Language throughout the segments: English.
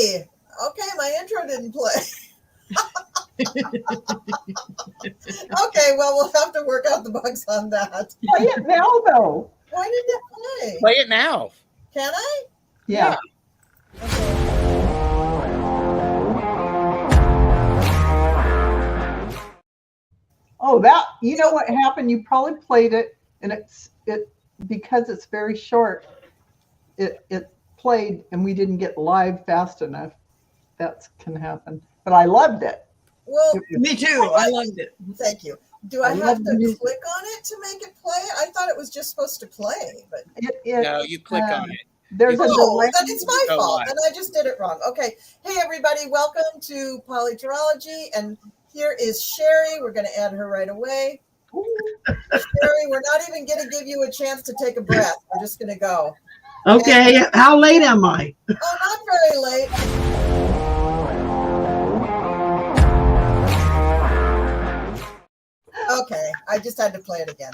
Hey, okay, my intro didn't play. Okay, well, we'll have to work out the bugs on that. Play it now, though. Why didn't it play? Play it now. Can I? Yeah. Okay. Oh, that, you know what happened? You probably played it, and it because it's very short, it played and we didn't get live fast enough. That can happen. But I loved it. Well, Me too. I loved it. thank you. Do I have to click on it to make it play? I thought it was just supposed to play, but No, you click on it. There's a delay. Then it's my Go fault, live. and I just did it wrong. Okay. Hey, everybody, welcome to PoliTarology, and here is Shari. We're going to add her right away. Shari, we're not even going to give you a chance to take a breath. We're just going to go. Okay. How late am I? Oh, not very late. Okay, I just had to play it again.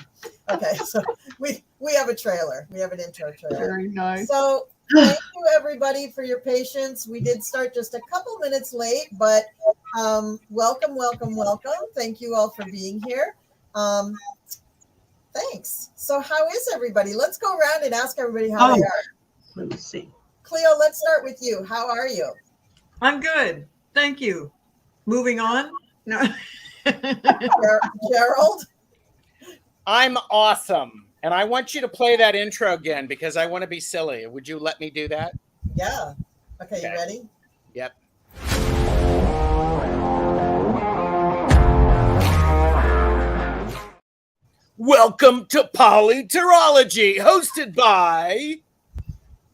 Okay, so we have a trailer. We have an intro trailer. Very nice. So thank you everybody for your patience. We did start just a couple minutes late, but welcome. Thank you all for being here. Thanks. So how is everybody? Let's go around and ask everybody how they are. Let me see. Cleo, let's start with you. How are you? I'm good. Thank you. Moving on. No. Gerald? I'm awesome. And I want you to play that intro again because I want to be silly. Would you let me do that? Yeah. Okay, you ready? Yep. Welcome to PoliTarology, hosted by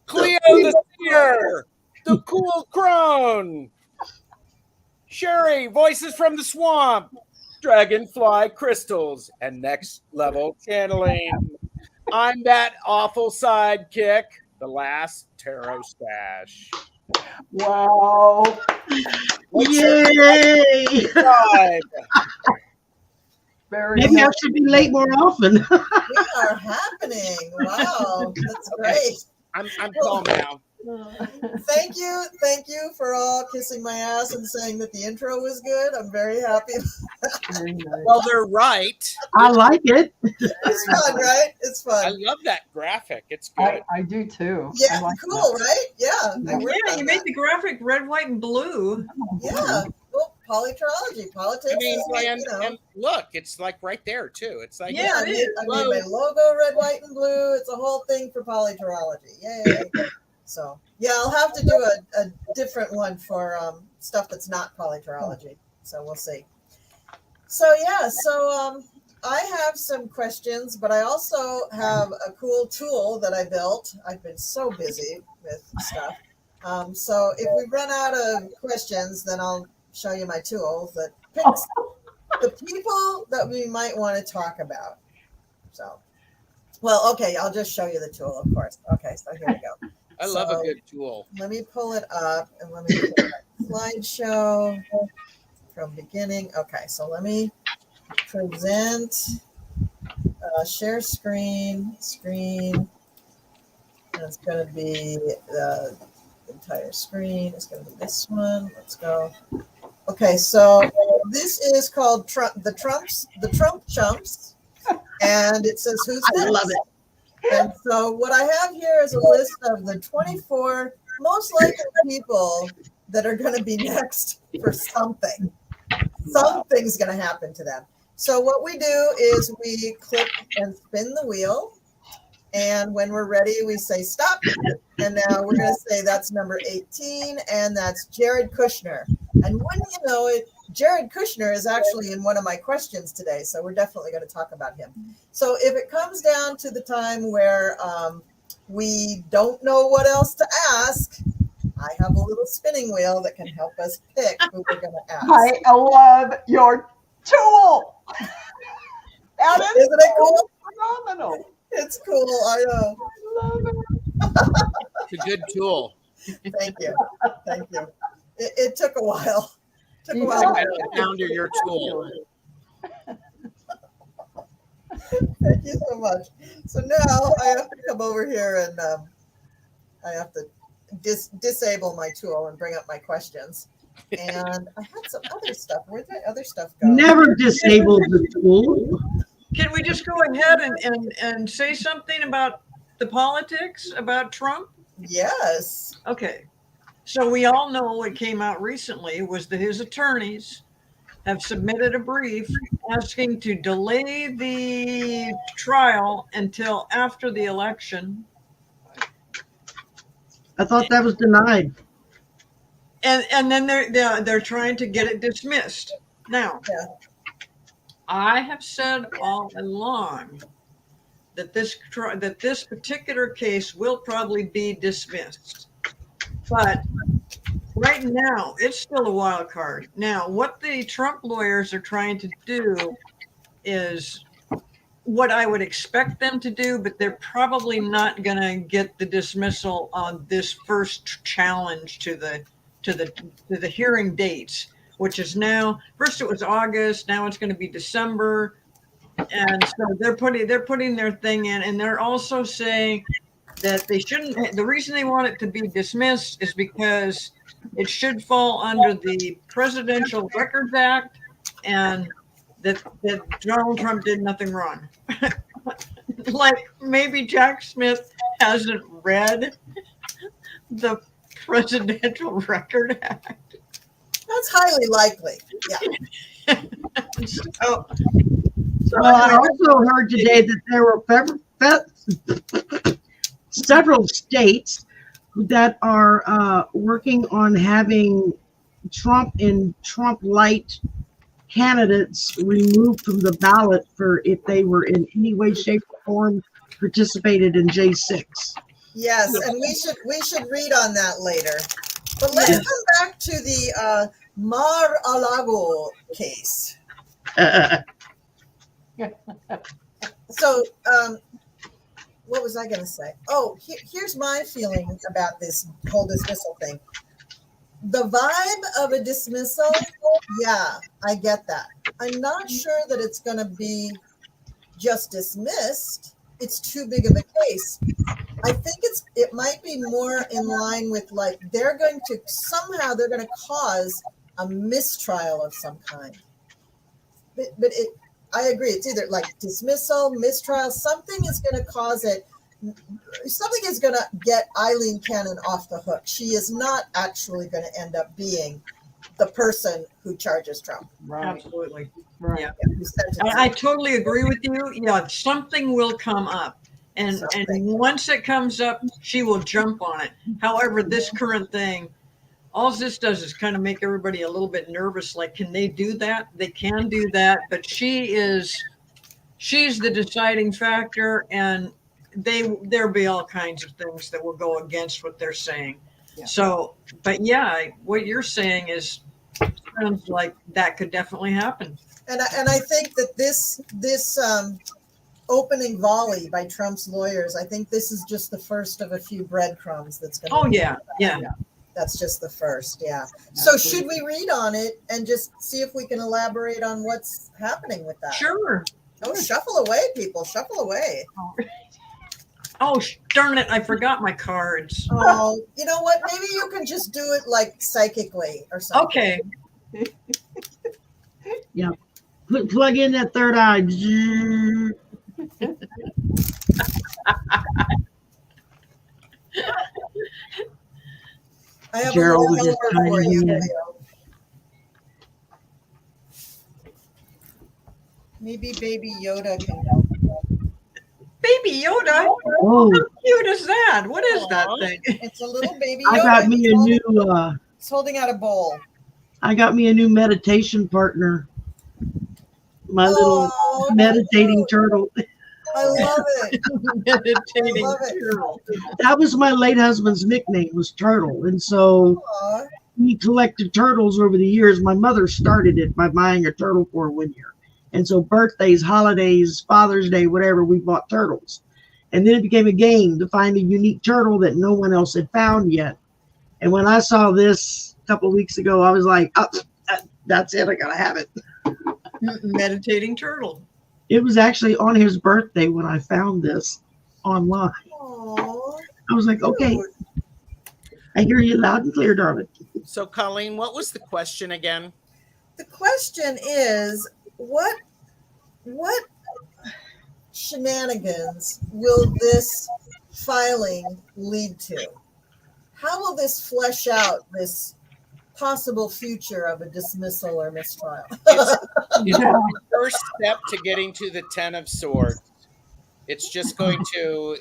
Cleo the Seer, the Cool Crone, Shari, Voices from the Swamp, Dragonfly Crystals, and Next Level Channeling. I'm that awful sidekick, the last tarot stash. Wow. Yay! Five. Very Maybe I nice. should be late more often. We are happening. Wow, that's great. I'm calm now. Thank you for all kissing my ass and saying that the intro was good. I'm very happy. Very nice. Well, they're right. I like it. It's fun, right? It's I fun. love that graphic. It's good. I do too. Yeah, I like cool, that. right? Yeah. I worked Yeah, on you made that. the graphic red, white, and blue. Yeah. Well, PoliTarology, politics. I mean, is, and look, it's like right there too. It's like Yeah, I it made, is. I made my logo red, white, and blue. It's a whole thing for PoliTarology. Yay. So yeah, I'll have to do a different one for stuff that's not PoliTarology. So we'll see. So yeah, I have some questions, but I also have a cool tool that I built. I've been so busy with stuff. So if we run out of questions, then I'll show you my tool that picks the people that we might want to talk about. So, well, okay, I'll just show you the tool, of course. Okay, so here we go. I love a good tool. Let me pull it up and let me pull that slideshow from beginning. Okay, so let me present, share screen. And it's going to be the entire screen. It's going to be this one. Let's go. Okay, so this is called the Trump Chumps, and it says who's next. I love it. And so what I have here is a list of the 24 most likely people that are going to be next for something. Something's going to happen to them. So what we do is we click and spin the wheel. And when we're ready, we say stop. And now we're going to say that's number 18. And that's Jared Kushner. And wouldn't you know it, Jared Kushner is actually in one of my questions today. So we're definitely going to talk about him. So if it comes down to the time where we don't know what else to ask, I have a little spinning wheel that can help us pick who we're going to ask. I love your tool. That is Isn't it cool? phenomenal. It's cool. I know. I love it. It's a good tool. Thank you. Thank you. It took a while. Took a Yeah. while. The sound of your tool. Thank you so much. So now I have to come over here and I have to disable my tool and bring up my questions. And I had some other stuff. Where'd that other stuff go? Never disabled the tool. Can we just go ahead and say something about the politics, about Trump? Yes. Okay. So we all know what came out recently was that his attorneys have submitted a brief asking to delay the trial until after the election. I thought that was denied. And then they're trying to get it dismissed. Now, Yeah. I have said all along that this particular case will probably be dismissed, but right now it's still a wild card. Now, what the Trump lawyers are trying to do is what I would expect them to do, but they're probably not going to get the dismissal on this first challenge to the hearing dates, which is now, first it was August, now it's going to be December. And so they're putting their thing in, and they're also saying that they shouldn't, the reason they want it to be dismissed is because it should fall under the Presidential Records Act, and that Donald Trump did nothing wrong. Like maybe Jack Smith hasn't read the Presidential Record Act. That's highly likely. Yeah. So I also heard today that there were several states that are working on having Trump and Trump-light candidates removed from the ballot for if they were in any way, shape, or form participated in J6. Yes, and we should read on that later. But let's come back to the Mar-a-Lago case. So, what was I going to say? Oh, here's my feeling about this whole dismissal thing. The vibe of a dismissal, yeah, I get that. I'm not sure that it's going to be just dismissed. It's too big of a case. I think it might be more in line with, like, they're going to cause a mistrial of some kind. But I agree. It's either like dismissal, mistrial, something is going to cause it. Something is going to get Eileen Cannon off the hook. She is not actually going to end up being the person who charges Trump. Right. absolutely. Right. Yeah. I totally agree with you. Yeah, something will come up. And once it comes up, she will jump on it. However, this current thing, all this does is kind of make everybody a little bit nervous. Like, can they do that? They can do that, but she's the deciding factor, and there'll be all kinds of things that will go against what they're saying. Yeah. So, but yeah, what you're saying sounds like that could definitely happen. And I think that this opening volley by Trump's lawyers, I think this is just the first of a few breadcrumbs that's going to. Oh yeah, yeah. That's just the first, yeah. So should we read on it and just see if we can elaborate on what's happening with that? Sure. Oh, shuffle away, people, shuffle away. Oh, darn it, I forgot my cards. Oh, you know what? Maybe you can just do it like psychically or something. Okay. Yeah. Plug in that third eye. I have Gerald a was little just homework for chiming you, in. Cleo. Maybe Baby Yoda can help. Baby Yoda. Oh, How cute is that? What is that thing? It's a little baby Yoda. I got me a new. It's holding out a bowl. I got me a new meditation partner. My little Oh, meditating cute. turtle. I love it. Meditating I love it. turtle. That was my late husband's nickname, was Turtle. And so Aw. he collected turtles over the years. My mother started it by buying a turtle for 1 year. And so birthdays, holidays, Father's Day, whatever, we bought turtles. And then it became a game to find a unique turtle that no one else had found yet. And when I saw this a couple of weeks ago, I was like, oh, that's it. I got to have it. Meditating turtle. It was actually on his birthday when I found this online. Aw. I was like, okay. I hear you loud and clear, darling. So, Colleen, what was the question again? The question is, what shenanigans will this filing lead to? How will this flesh out this possible future of a dismissal or mistrial? It's Yeah. the first step to getting to the 10 of Swords. It's just going to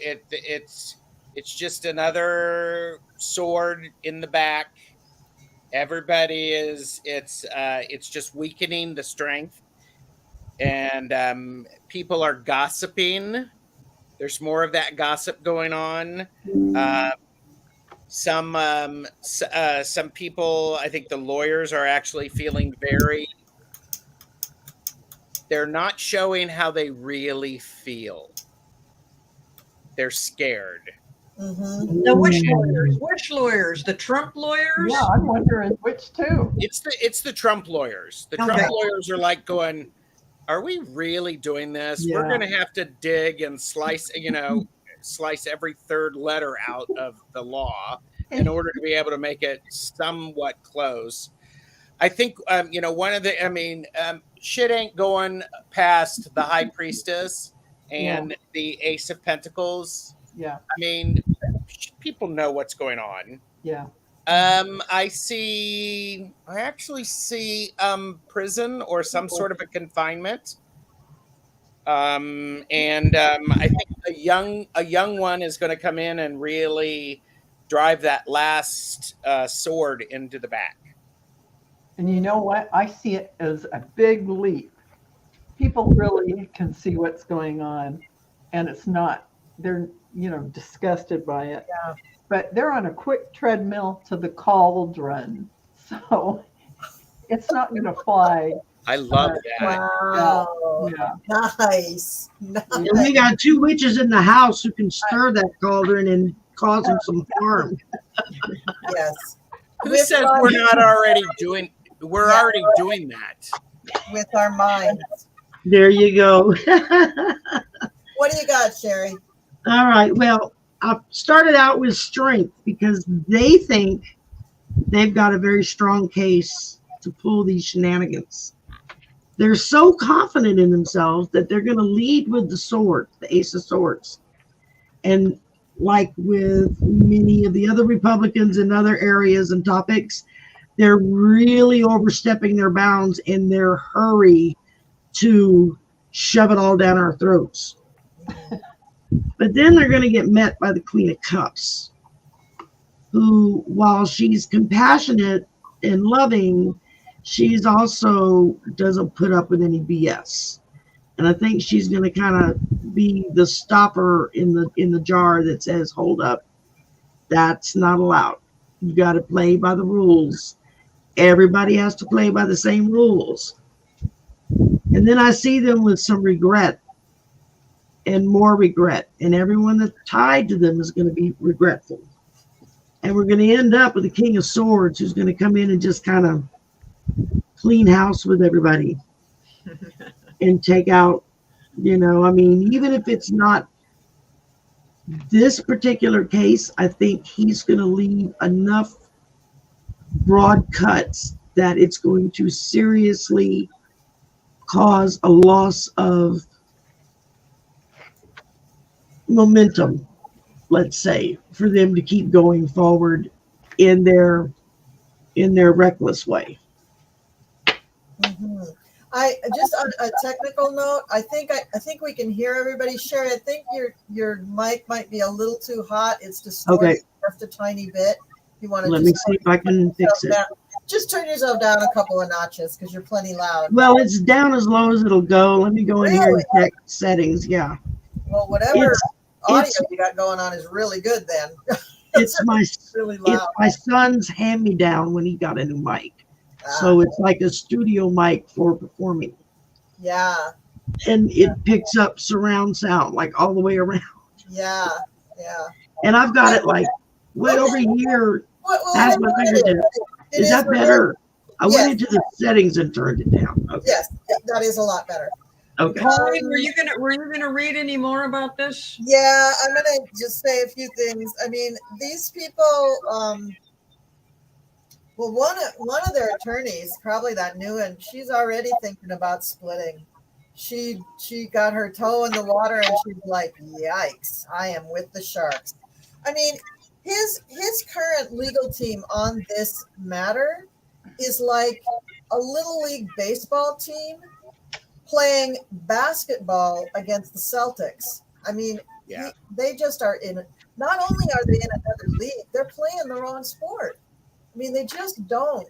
it's just another sword in the back. Everybody is it's just weakening the strength, and people are gossiping. There's more of that gossip going on. Some people, I think the lawyers are actually feeling very. They're not showing how they really feel. They're scared. Mm-hmm. Now, which lawyers? Which lawyers? The Trump lawyers? Yeah, I'm wondering which two. It's the Trump lawyers. The Okay. Trump lawyers are like going, "Are we really doing this? We're Yeah. going to have to dig and slice every third letter out of the law in order to be able to make it somewhat close." I think one of the shit ain't going past the High Priestess and the Ace of Pentacles. Yeah, I mean, people know what's going on. yeah. I actually see prison or some sort of a confinement. I think a young one is going to come in and really drive that last sword into the back. And you know what? I see it as a big leap. People really can see what's going on, and it's not, they're, disgusted by it. Yeah. But they're on a quick treadmill to the cauldron. So it's not going to fly. I love that. Wow. Yeah. Nice. And we got two witches in the house who can stir that cauldron and cause them some harm. Yes. Who With says our- we're not already doing? We're already doing that. with our minds. There you go. What do you got, Shari? All right. Well, I started out with strength because they think they've got a very strong case to pull these shenanigans. They're so confident in themselves that they're going to lead with the sword, the Ace of Swords. And like with many of the other Republicans in other areas and topics, they're really overstepping their bounds in their hurry to shove it all down our throats. But then they're going to get met by the Queen of Cups, who, while she's compassionate and loving, she's also doesn't put up with any BS. And I think she's going to kind of be the stopper in the jar that says, hold up, that's not allowed. You got to play by the rules. Everybody has to play by the same rules. And then I see them with some regret and more regret. And everyone that's tied to them is going to be regretful. And we're going to end up with the King of Swords, who's going to come in and just kind of clean house with everybody and take out, even if it's not this particular case, I think he's going to leave enough broad cuts that it's going to seriously cause a loss of momentum, let's say, for them to keep going forward in their reckless way. Mm-hmm. I just on a technical note, I think we can hear everybody. Sherry, I think your mic might be a little too hot. It's distorted Okay. just a tiny bit. You want to Let me see if I can fix it. Just turn yourself down a couple of notches because you're plenty loud. Well, it's down as low as it'll go. Let me go in here and Really? check settings. Yeah. Well, whatever audio it's- you got going on is really good then. It's really it's loud. my son's hand-me-down when he got a new mic. Ah, So it's like a studio mic for performing. yeah, And it picks up surround sound like all the way around. yeah. And I've got it like way over here. Well, That's my fingertip. it Is that what it better? I Yes. went into the settings and turned it down. Okay. Yes, that is a lot better. Okay. Colleen, were you gonna read any more about this? Yeah, I'm gonna just say a few things. I mean, these people, Well, one of their attorneys, probably that new one, she's already thinking about splitting. She got her toe in the water and she's like, "Yikes! I am with the sharks." I mean, his current legal team on this matter is like a little league baseball team playing basketball against the Celtics. I mean, Yeah. they just are in. Not only are they in another league, they're playing the wrong sport. I mean, they just don't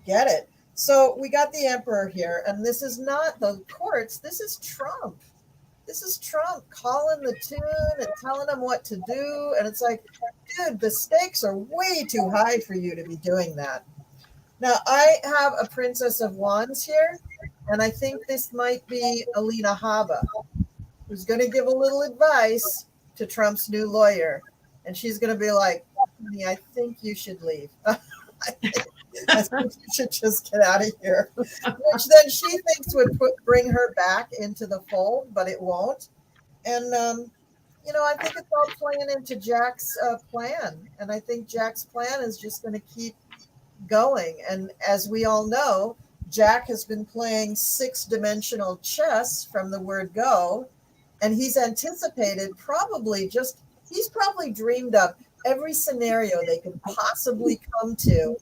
get it. So we got the emperor here, and this is not the courts. This is Trump. This is Trump calling the tune and telling them what to do. And it's like, dude, the stakes are way too high for you to be doing that. Now, I have a Princess of Wands here, and I think this might be Alina Habba, who's going to give a little advice to Trump's new lawyer. And she's going to be like, honey, I think you should leave. I think you should just get out of here. Which then she thinks would bring her back into the fold, but it won't. And, I think it's all playing into Jack's plan. And I think Jack's plan is just going to keep going. And as we all know, Jack has been playing 6-dimensional chess from the word go. And he's anticipated he's probably dreamed up every scenario they could possibly come to.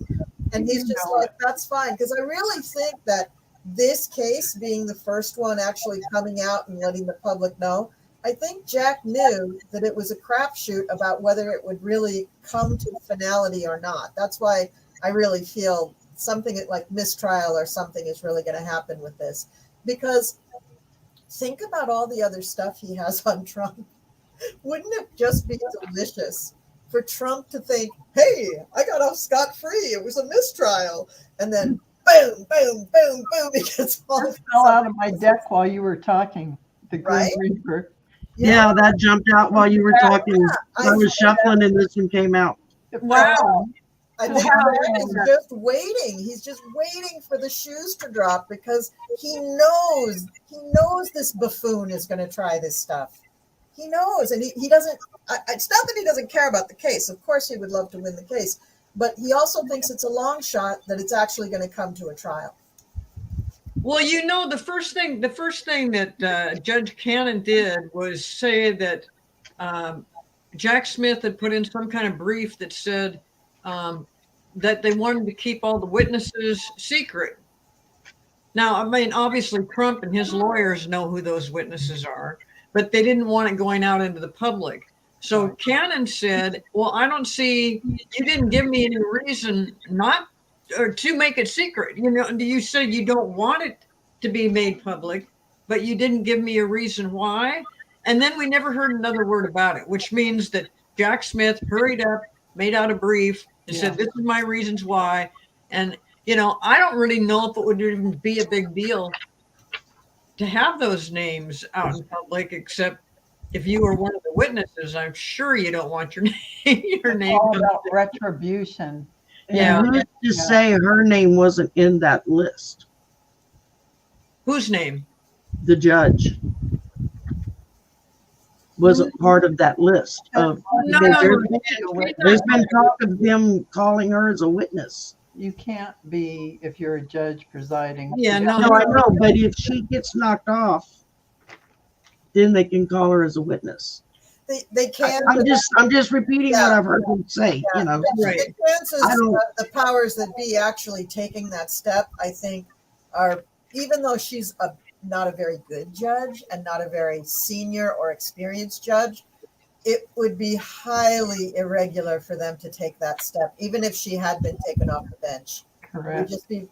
And he's just like, that's fine. Because I really think that this case being the first one actually coming out and letting the public know, I think Jack knew that it was a crapshoot about whether it would really come to finality or not. That's why I really feel something like mistrial or something is really going to happen with this. Because think about all the other stuff he has on Trump. Wouldn't it just be delicious for Trump to think, hey, I got off scot-free. It was a mistrial. And then boom, boom, boom, boom. He gets all fell out of my deck while you were talking. The Grim Reaper. Yeah, that jumped out while you were talking. I was shuffling and this one came out. Wow. I think Jack is just waiting. He's just waiting for the shoes to drop because he knows this buffoon is going to try this stuff. He knows, and he doesn't. It's not that he doesn't care about the case. Of course, he would love to win the case, but he also thinks it's a long shot that it's actually going to come to a trial. Well, the first thing that Judge Cannon did was say that Jack Smith had put in some kind of brief that said that they wanted to keep all the witnesses secret. Now, I mean, obviously, Trump and his lawyers know who those witnesses are, but they didn't want it going out into the public. So Cannon said, well, I don't see, you didn't give me any reason not or to make it secret. You said you don't want it to be made public, but you didn't give me a reason why. And then we never heard another word about it, which means that Jack Smith hurried up, made out a brief and said, this is my reasons why. And, I don't really know if it would even be a big deal to have those names out in public, except if you were one of the witnesses. I'm sure you don't want your name. All about retribution. Yeah. Who's to say her name wasn't in that list? Whose name? The judge wasn't part of that list. There's been talk of them calling her as a witness. You can't be if you're a judge presiding. Yeah, No, I know, but if she gets knocked off, then they can call her as a witness. They can. I'm just repeating what I've heard them say. Right. The chances the powers that be actually taking that step, I think, are, even though she's not a very good judge and not a very senior or experienced judge, it would be highly irregular for them to take that step, even if she had been taken off the bench. Correct. It would just be,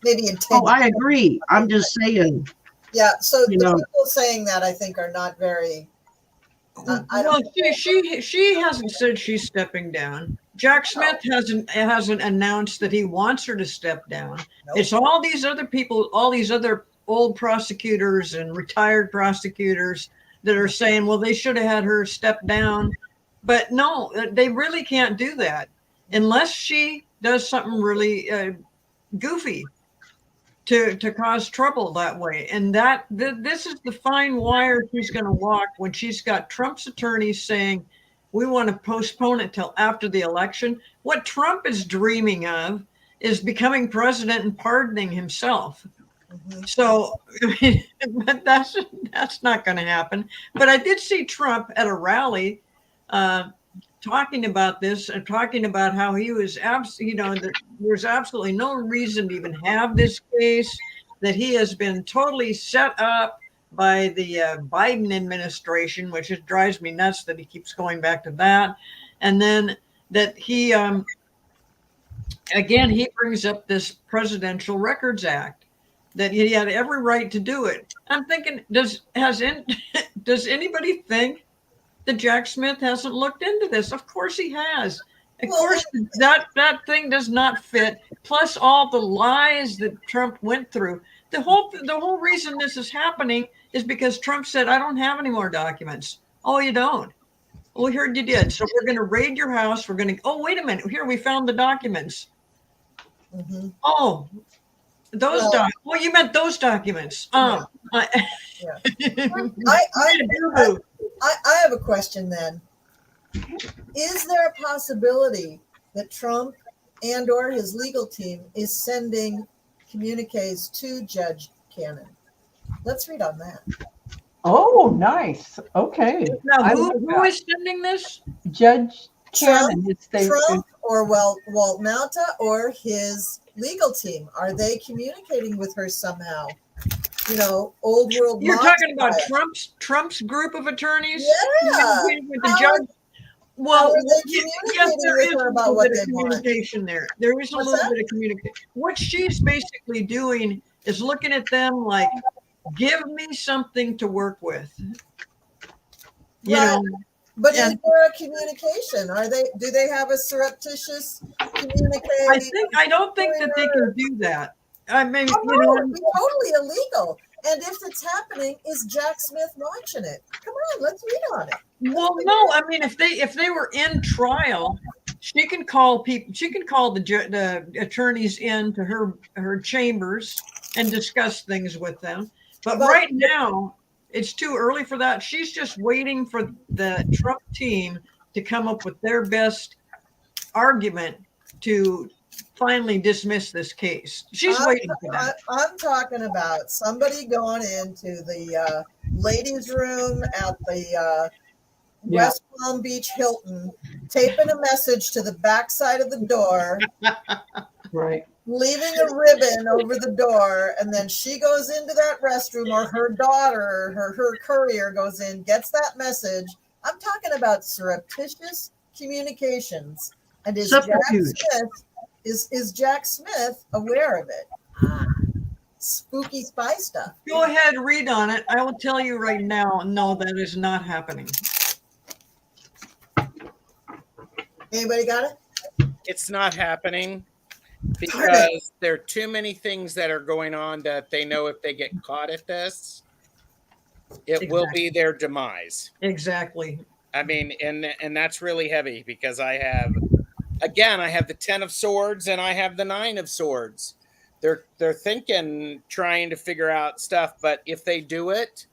maybe in 10 Oh, I agree. I'm just saying. Yeah, so the people saying that, I think, are not very... she hasn't said she's stepping down. Jack Smith hasn't announced that he wants her to step down. Nope. It's all these other people, all these other old prosecutors and retired prosecutors that are saying, well, they should have had her step down. But no, they really can't do that unless she does something really goofy to cause trouble that way. And this is the fine wire she's going to walk when she's got Trump's attorneys saying, we want to postpone it till after the election. What Trump is dreaming of is becoming president and pardoning himself. Mhm. So, I mean, but that's not going to happen. But I did see Trump at a rally talking about this and talking about how he was that there's absolutely no reason to even have this case, that he has been totally set up by the Biden administration, which just drives me nuts that he keeps going back to that. And then that he, again, he brings up this Presidential Records Act, that he had every right to do it. I'm thinking, does anybody think that Jack Smith hasn't looked into this? Of course he has. Of course that thing does not fit. Plus all the lies that Trump went through. The whole reason this is happening is because Trump said, I don't have any more documents. Oh, you don't? Well, we heard you did. So we're going to raid your house. We're going to, oh, wait a minute. Here, we found the documents. Mhm. Oh, those Well, documents. Well, you meant those documents. Yeah. I have a question then. Is there a possibility that Trump and or his legal team is sending communiques to Judge Cannon? Let's read on that. Oh, nice. Okay. Now, I who love that. is sending this? Judge Trump, Cannon? Trump or Walt Nauta or his legal team? Are they communicating with her somehow? You know, old world. You're law talking about style. Trump's group of attorneys? Yeah. With the How judge? how Well, are they yes, communicating there with is her a about little what bit of they want? communication there. There is a What's little that? bit of communication. What she's basically doing is looking at them like, give me something to work with. You Right. know, But and is there a communication? Do they have a surreptitious communique? I don't think that they can do that. I mean, Oh, you no, know, it'd be totally illegal. And if it's happening, is Jack Smith watching it? Come on, let's read on it. well, no, I mean, if they were in trial, she can call people. She can call the attorneys into her chambers and discuss things with them. But right now, it's too early for that. She's just waiting for the Trump team to come up with their best argument to finally dismiss this case. She's waiting for that. I'm talking about somebody going into the ladies' room at the West Palm Beach Hilton, taping a message to the backside of the door, Right. leaving a ribbon over the door, and then she goes into that restroom, or her daughter, her courier goes in, gets that message. I'm talking about surreptitious communications. And is Jack Smith aware of it? Spooky spy stuff. Go ahead, read on it. I will tell you right now, no, that is not happening. Anybody got it? It's not happening because there are too many things that are going on that they know if they get caught at this, it will be their demise. Exactly. I mean, and that's really heavy because I have the 10 of swords and I have the 9 of swords. They're thinking, trying to figure out stuff, but if they do it,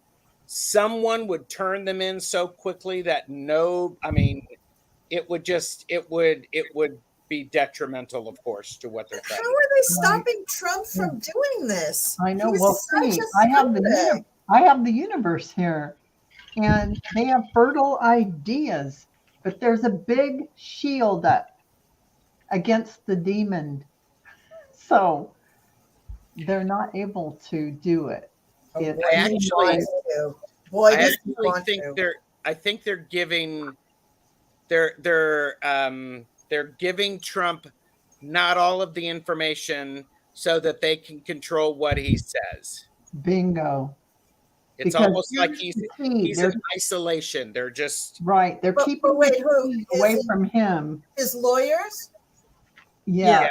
someone would turn them in so quickly that it would be detrimental, of course, to what they're trying. How are they stopping Trump from doing this? I know. Well, see, I have the universe here, and they have fertile ideas, but there's a big shield up against the demon, so they're not able to do it. I think they're giving they're giving Trump not all of the information so that they can control what he says. Bingo. It's because almost like he's in isolation. They're just right. They're keeping away from him. His lawyers? Yeah.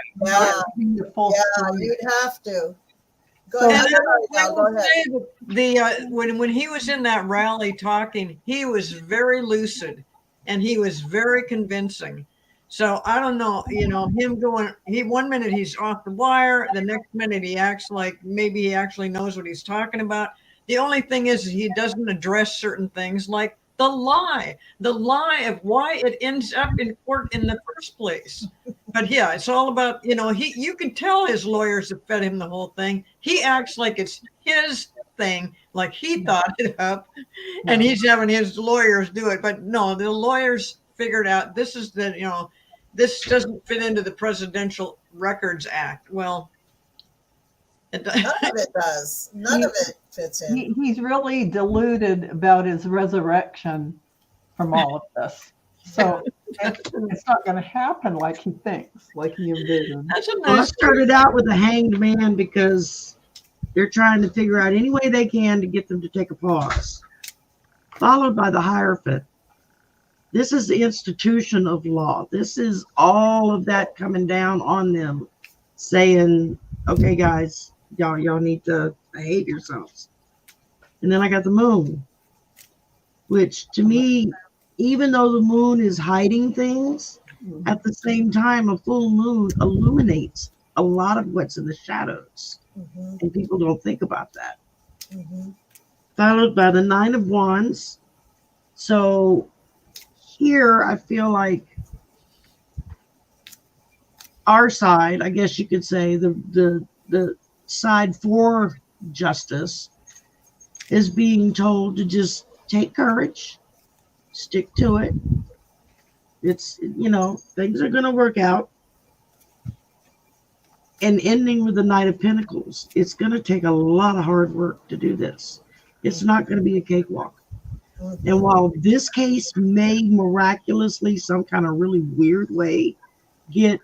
You'd have to. Go ahead. When he was in that rally talking, he was very lucid and he was very convincing. So I don't know, him going, 1 minute he's off the wire, the next minute he acts like maybe he actually knows what he's talking about. The only thing is he doesn't address certain things like the lie of why it ends up in court in the first place. But yeah, it's all about, you can tell his lawyers have fed him the whole thing. He acts like it's his thing, like he thought it up, and he's having his lawyers do it. But no, the lawyers figured out this doesn't fit into the Presidential Records Act. Well, None of it does. None of it fits in. He's really deluded about his resurrection from all of this. So it's not going to happen like he thinks, like he envisions. That's a Well, I nice. started out with a hanged man because they're trying to figure out any way they can to get them to take a pause, followed by the Hierophant. This is the institution of law. This is all of that coming down on them, saying, okay, guys, y'all need to behave yourselves. And then I got the moon, which to me, even though the moon is hiding things, at the same time, a full moon illuminates a lot of what's in the shadows. Mm-hmm. And people don't think about that. Mm-hmm. Followed by the Nine of Wands. So here I feel like our side, I guess you could say, the side for justice is being told to just take courage, stick to it. It's, things are going to work out. And ending with the Knight of Pentacles, it's going to take a lot of hard work to do this. It's not going to be a cakewalk. Mm-hmm. And while this case may miraculously, some kind of really weird way, get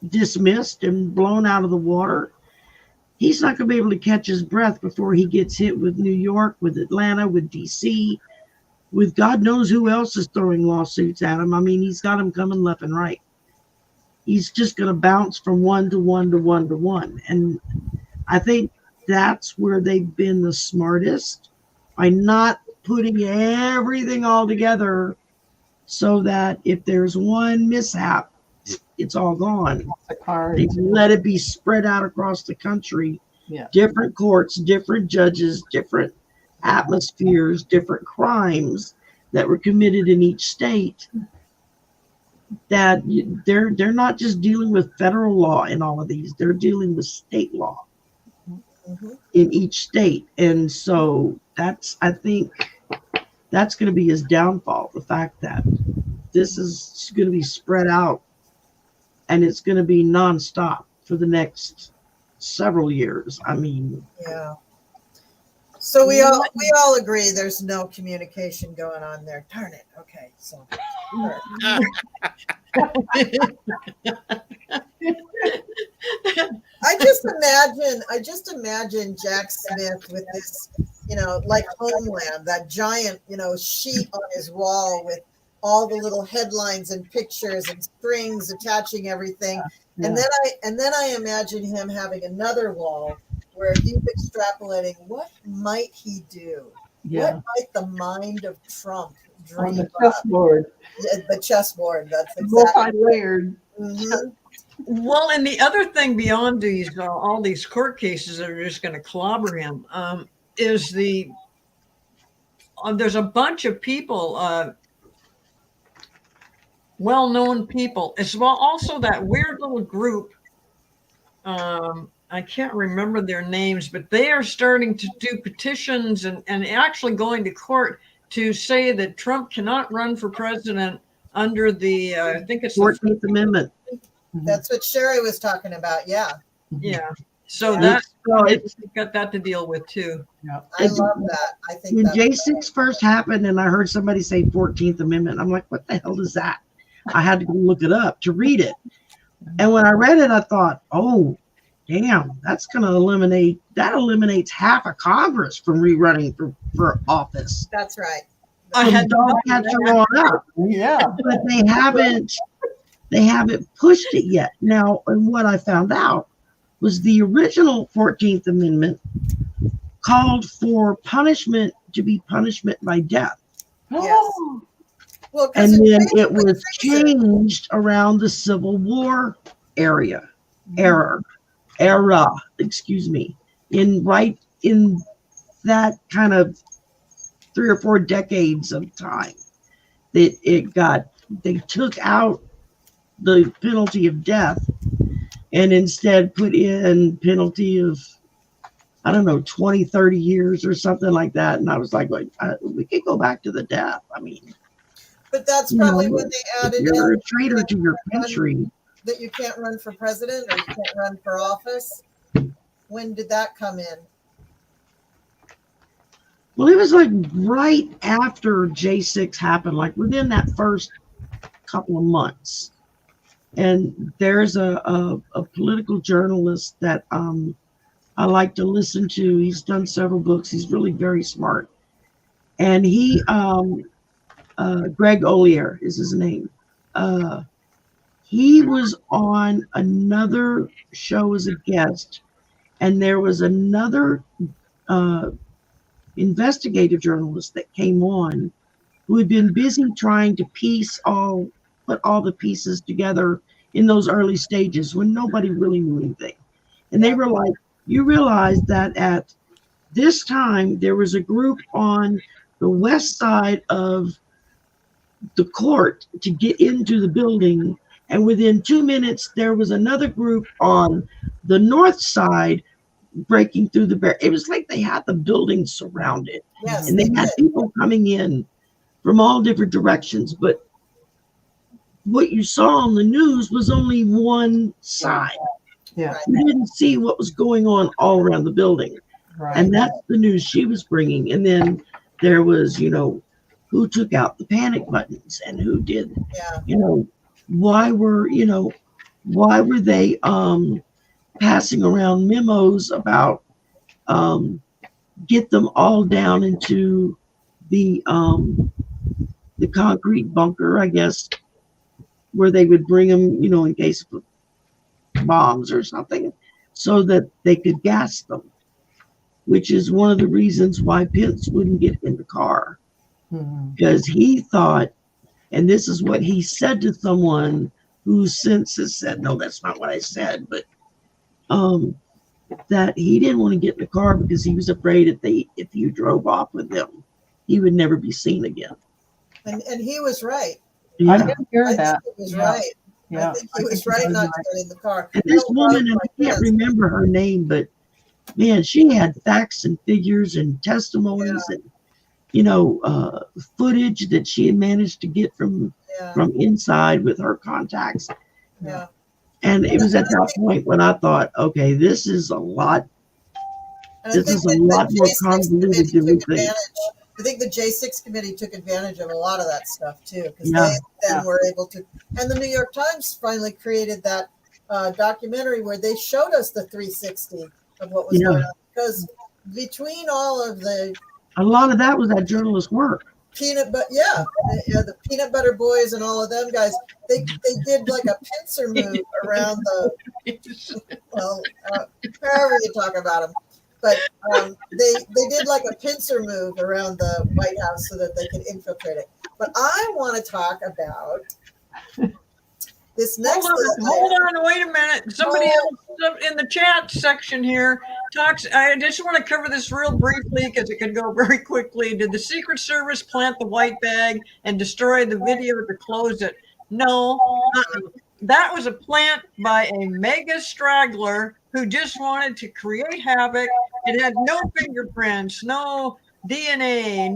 dismissed and blown out of the water, he's not going to be able to catch his breath before he gets hit with New York, with Atlanta, with DC, with God knows who else is throwing lawsuits at him. I mean, he's got them coming left and right. He's just going to bounce from one to one to one to one. And I think that's where they've been the smartest, by not putting everything all together so that if there's one mishap, it's all gone. They let it be spread out across the country. Yeah. Different courts, different judges, different atmospheres, different crimes that were committed in each state. That they're not just dealing with federal law in all of these, they're dealing with state law Mm-hmm. in each state. And so I think that's going to be his downfall, the fact that this is going to be spread out and it's going to be nonstop for the next several years. I mean, Yeah. So we all agree there's no communication going on there. Darn it. Okay. So I just imagine Jack Smith with this, like Homeland, that giant, sheet on his wall with all the little headlines and pictures and strings attaching everything. Yeah. And then I imagine him having another wall where he's extrapolating what might he do? Yeah. What might the mind of Trump On dream the up? chessboard. The chessboard. That's exactly. Multi-layered. Mhm. Well, and the other thing beyond these all these court cases that are just going to clobber him is there's a bunch of people, well-known people, as well. Also, that weird little group. I can't remember their names, but they are starting to do petitions and actually going to court to say that Trump cannot run for president under the I think it's 14th Amendment. That's what Shari was talking about. Yeah. Yeah. So Yeah. we've got that to deal with too. Yeah. I love that. I think When that's J6 first happened and I heard somebody say 14th Amendment, I'm like, what the hell is that? I had to go look it up to read it. And when I read it, I thought, oh, damn, that's going to eliminates half of Congress from rerunning for office. That's right. I had Dog catcher on up. Yeah. But they haven't pushed it yet. Now, and what I found out was the original 14th Amendment called for punishment to be punishment by death. Yes. Well, 'cause And then changed it with was treason. changed around the Civil War era, excuse me, in that kind of 3 or 4 decades of time that they took out the penalty of death and instead put in penalty of, I don't know, 20, 30 years or something like that. And I was like, we could go back to the death. I mean, But that's probably when they added you're a in traitor to your country. that you can't run for president or you can't run for office. When did that come in? Well, it was like right after J6 happened, like within that first couple of months. And there's a political journalist that I like to listen to. He's done several books. He's really very smart. And he, Greg Ollier is his name. He was on another show as a guest, and there was another investigative journalist that came on who had been busy trying to put all the pieces together in those early stages when nobody really knew anything. And they were like, you realize that at this time there was a group on the west side of the court to get into the building, and within 2 minutes there was another group on the north side breaking through the barrier. It was like they had the building surrounded. Yes, And they had people coming in from all different directions. But what you saw on the news was only one side. Yeah. You didn't see what was going on all around the building. Right. And that's the news she was bringing. And then there was, who took out the panic buttons and who did, why were they passing around memos about get them all down into the concrete bunker, I guess, where they would bring them, in case of bombs or something, so that they could gas them, which is one of the reasons why Pence wouldn't get in the car. Because he thought, and this is what he said to someone who since has said, no, that's not what I said, but that he didn't want to get in the car because he was afraid if you drove off with them, he would never be seen again. And he was right. Yeah. I didn't hear I that. think he was right. Yeah. I think he was right not to get in the car. And this No, woman, like I can't this. remember her name, but man, she had facts and figures and testimonies and footage that she had managed to get from inside with her contacts. Yeah. And it was at that point when I thought, okay, this is a lot. And This is a lot more convoluted than we think. I think the J6 committee took advantage of a lot of that stuff too, because Yeah. they then were able to. And the New York Times finally created that documentary where they showed us the 360 of what was going on. Because between all of A lot of that was that journalist work. the peanut butter boys and all of them guys, they did like a pincer move around however you talk about them, but they did like a pincer move around the White House so that they could infiltrate it. But I want to talk about this next. Hold on, wait a minute. Somebody else in the chat section here talks. I just want to cover this real briefly because it can go very quickly. Did the Secret Service plant the white bag and destroy the video to close it? No. That was a plant by a mega straggler who just wanted to create havoc. It had no fingerprints, no DNA,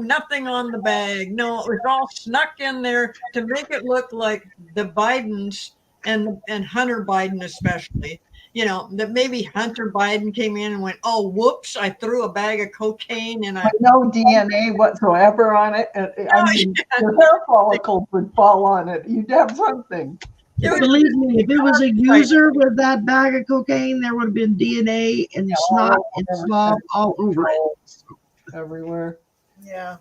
nothing on the bag. No, it was all snuck in there to make it look like the Bidens and Hunter Biden especially. That maybe Hunter Biden came in and went, oh, whoops, I threw a bag of cocaine and no DNA whatsoever on it. I mean, your hair follicles would fall on it. You'd have something. Believe me, if it was a user with that bag of cocaine, there would have been DNA and snot and slob all over it. Everywhere. Yeah.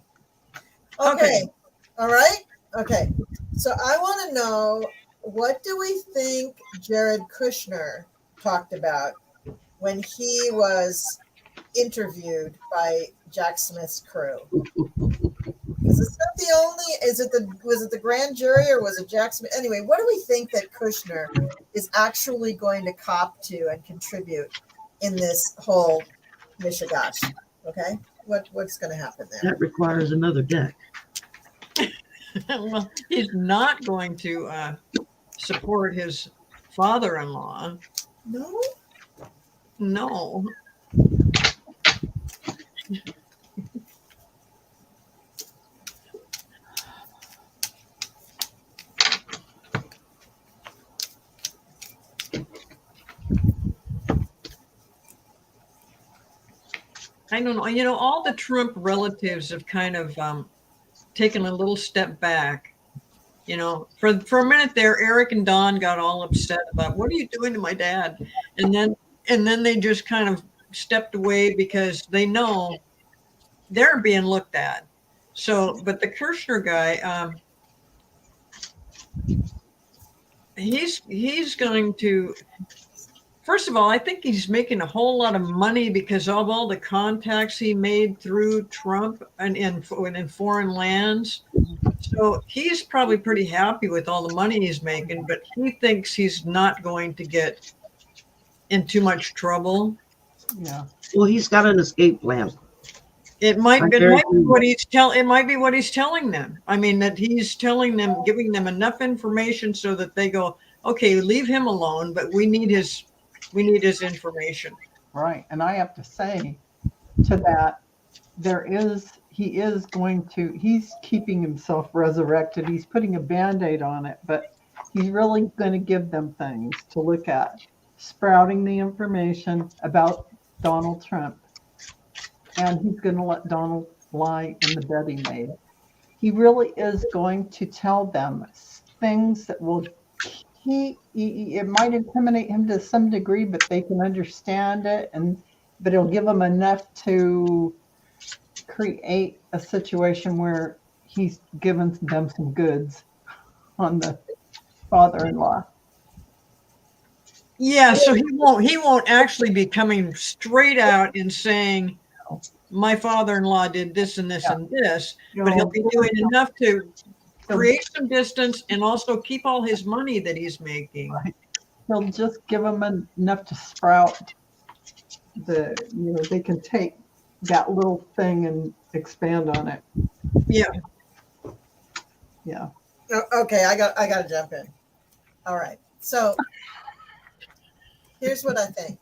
Okay. All right. Okay. So I want to know, what do we think Jared Kushner talked about when he was interviewed by Jack Smith's crew? Was it the grand jury or was it Jack Smith? Anyway, what do we think that Kushner is actually going to cop to and contribute in this whole mishigash? Okay. What's going to happen there? That requires another deck. well, he's not going to support his father-in-law. No. No. I don't know. You know, all the Trump relatives have kind of taken a little step back. You know, for a minute there, Eric and Don got all upset about, what are you doing to my dad? And then they just kind of stepped away because they know they're being looked at. So, but the Kirshner guy, he's going to. First of all, I think he's making a whole lot of money because of all the contacts he made through Trump and in foreign lands. So he's probably pretty happy with all the money he's making, but he thinks he's not going to get in too much trouble. Yeah. Well, he's got an escape plan. It might be what he's telling them. I mean, that he's telling them, giving them enough information so that they go, okay, leave him alone, but we need his information. Right. And I have to say to that, he's keeping himself resurrected. He's putting a Band-Aid on it, but he's really going to give them things to look at, sprouting the information about Donald Trump. And he's going to let Donald lie in the bed he made. He really is going to tell them things that will, it might intimidate him to some degree, but they can understand it, but it'll give them enough to create a situation where he's given them some goods on the father-in-law. Yeah, so he won't actually be coming straight out and saying, my father-in-law did this and this and this, but he'll be doing enough to create some distance and also keep all his money that he's making. Right. He'll just give them enough to sprout they can take that little thing and expand on it. Yeah. Yeah. Okay, I got to jump in. All right. So here's what I think.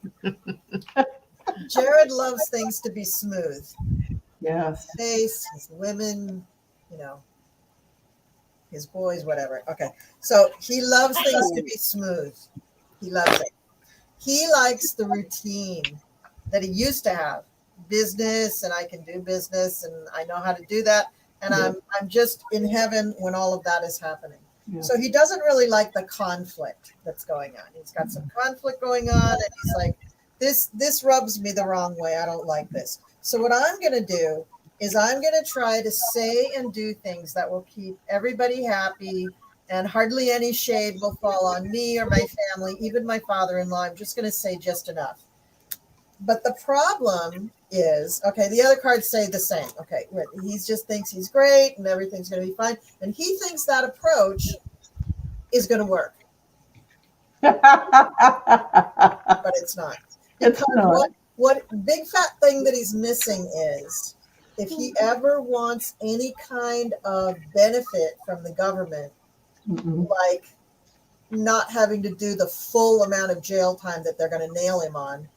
Gerald loves things to be smooth. Yes. His face, his women, his boys, whatever. Okay. So he loves things to be smooth. He loves it. He likes the routine that he used to have. Business, and I can do business, and I know how to do that. And I'm just in heaven when all of that is happening. Yeah. So he doesn't really like the conflict that's going on. He's got some conflict going on, and he's like, this rubs me the wrong way. I don't like this. So what I'm going to do is I'm going to try to say and do things that will keep everybody happy, and hardly any shade will fall on me or my family, even my father-in-law. I'm just going to say just enough. But the problem is, okay, the other cards say the same. Okay, he just thinks he's great and everything's going to be fine. And he thinks that approach is going to work. But it's not. Because what big fat thing that he's missing is, if he ever wants any kind of benefit from the government, like not having to do the full amount of jail time that they're going to nail him on,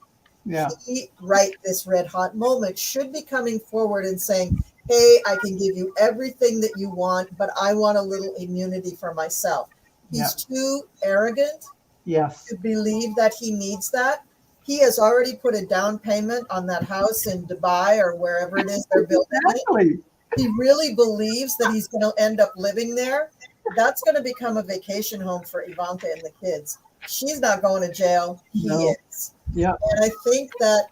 he, right this red hot moment, should be coming forward and saying, hey, I can give you everything that you want, but I want a little immunity for myself. He's too arrogant to believe that he needs that. He has already put a down payment on that house in Dubai or wherever it is they're building it. He really believes that he's going to end up living there. That's going to become a vacation home for Ivanka and the kids. She's not going to jail. He is. Yeah. And I think that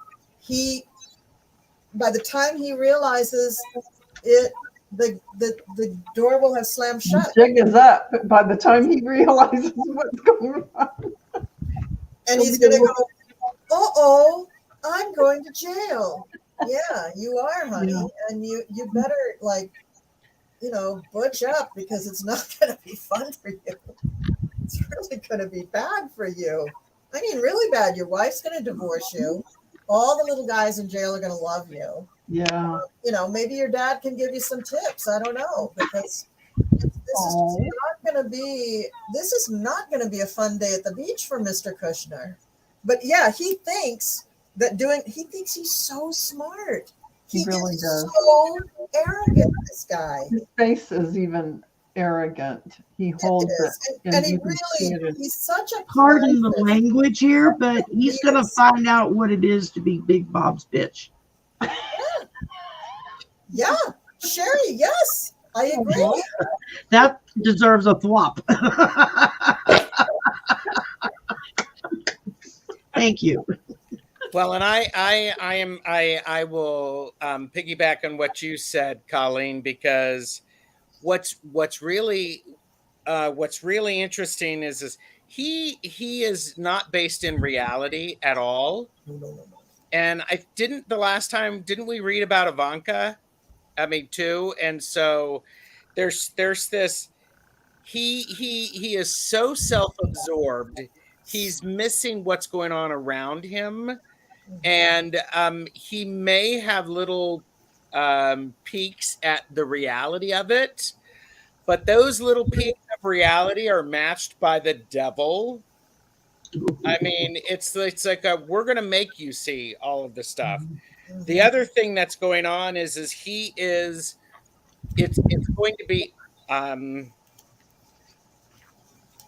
by the time he realizes it, the door will have slammed shut. The jig is up by the time he realizes what's going on. And he's going to go, uh-oh, I'm going to jail. Yeah, you are, honey. Yeah. And you better, butch up, because it's not going to be fun for you. It's really going to be bad for you. I mean, really bad. Your wife's going to divorce you. All the little guys in jail are going to love you. Yeah. Maybe your dad can give you some tips. I don't know, because this is just a not going to be a fun day at the beach for Mr. Kushner. But yeah, he thinks he's so smart. He really does. So arrogant, this guy. His face is even arrogant. He holds it. And you can see it. he's such a Pardon the private- language here, but he's going to Yes. find out what it is to be Big Bob's bitch. Yeah, Sherry, yes, I agree. That deserves a thwop. Thank you. Well, and I will piggyback on what you said, Colleen, because what's really interesting is he is not based in reality at all. And didn't we read about Ivanka? I mean, too. And so there's this, he is so self-absorbed. He's missing what's going on around him. And he may have little peaks at the reality of it, but those little peaks of reality are matched by the devil. I mean, it's like we're going to make you see all of the stuff. The other thing that's going on is it's going to be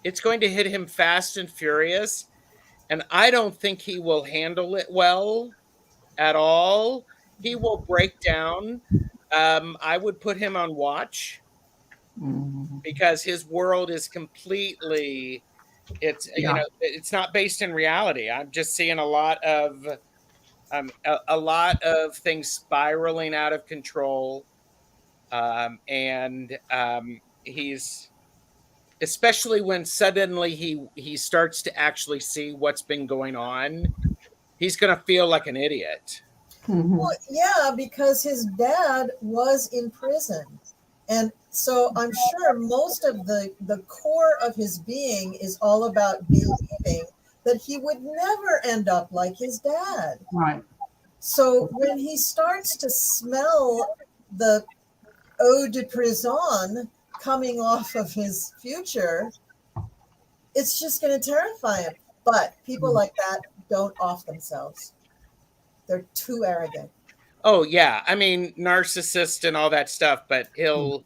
it's going to hit him fast and furious. And I don't think he will handle it well at all. He will break down. I would put him on watch because his world is completely, it's not based in reality. I'm just seeing a lot of things spiraling out of control. And he's, especially when suddenly he starts to actually see what's been going on, he's going to feel like an idiot. Well, yeah, because his dad was in prison. And so I'm sure most of the core of his being is all about believing that he would never end up like his dad. Right. So when he starts to smell the eau de prison coming off of his future, it's just going to terrify him. But people like that don't off themselves. They're too arrogant. Oh, yeah. I mean, narcissist and all that stuff, but he'll,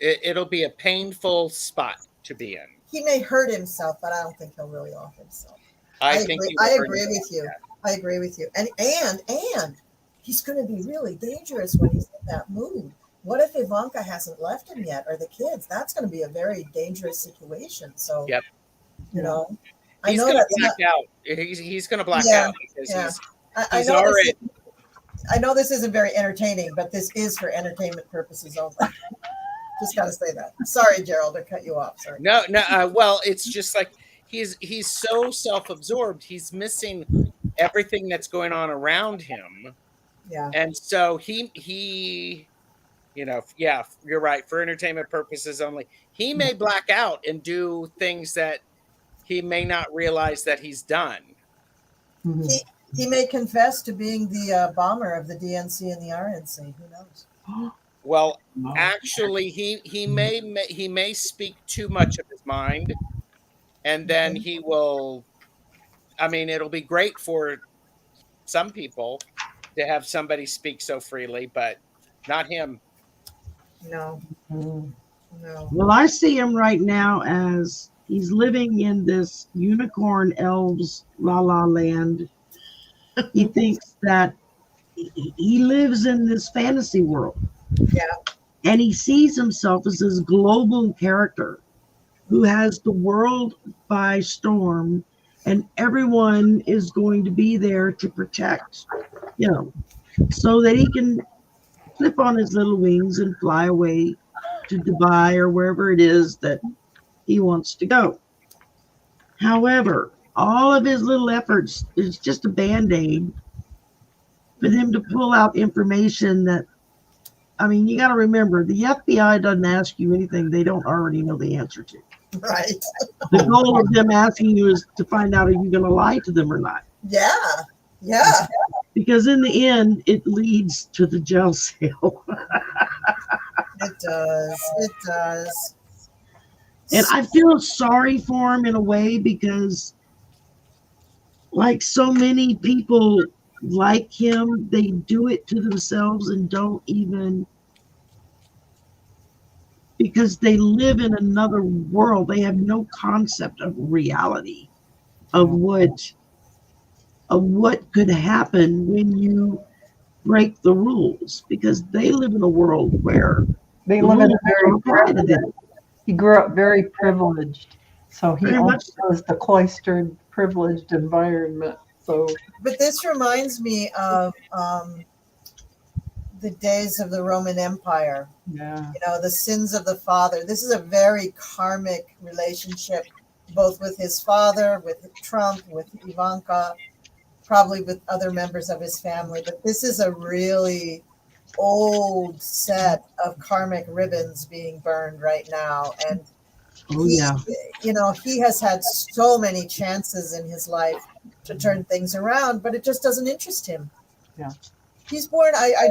it'll be a painful spot to be in. He may hurt himself, but I don't think he'll really off himself. I agree with you. I agree with you. And he's going to be really dangerous when he's in that mood. What if Ivanka hasn't left him yet, or the kids? That's going to be a very dangerous situation. So, yep. I know he's going to black out. He's going to black out because he's already. I know this isn't very entertaining, but this is for entertainment purposes only. Just got to say that. Sorry, Gerald, I cut you off. Sorry. No. Well, it's just like he's so self-absorbed. He's missing everything that's going on around him. Yeah. And so he. You're right. For entertainment purposes only, he may black out and do things that he may not realize that he's done. He may confess to being the bomber of the DNC and the RNC. Who knows? Well, actually, he may speak too much of his mind, and then he will. I mean, it'll be great for some people to have somebody speak so freely, but not him. No. Well, I see him right now as he's living in this unicorn elves la la land. He thinks that he lives in this fantasy world. Yeah. And he sees himself as this global character who has the world by storm, and everyone is going to be there to protect, so that he can flip on his little wings and fly away to Dubai or wherever it is that he wants to go. However, all of his little efforts is just a Band-Aid for them to pull out information that, I mean, you got to remember, the FBI doesn't ask you anything they don't already know the answer to. Right. The goal of them asking you is to find out, are you going to lie to them or not? Yeah. Because in the end, it leads to the jail cell. It does. And I feel sorry for him in a way because, like so many people like him, they do it to themselves and don't even, because they live in another world. They have no concept of reality, of what could happen when you break the rules, because they live in a world where They the live in a rules very don't apply to them. He grew up very privileged, so he Very only much knows the cloistered, privileged environment. So But this reminds me of the days of the Roman Empire. yeah, You know, the sins of the father. This is a very karmic relationship, both with his father, with Trump, with Ivanka, probably with other members of his family. But this is a really old set of karmic ribbons being burned right now. And oh yeah. you know, he has had so many chances in his life to turn things around, but it just doesn't interest him. Yeah. He's born. I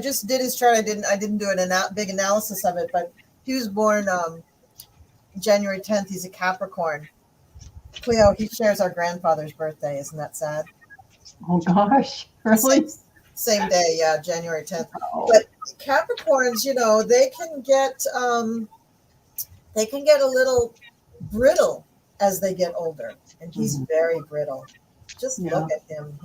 just did his chart. I didn't do a big analysis of it, but he was born January 10th. He's a Capricorn. Cleo, he shares our grandfather's birthday. Isn't that sad? oh gosh, really? Same day, yeah, January 10th. Oh, But Capricorns, you know, they can get a little brittle as they get older, and he's very brittle. Just look at him.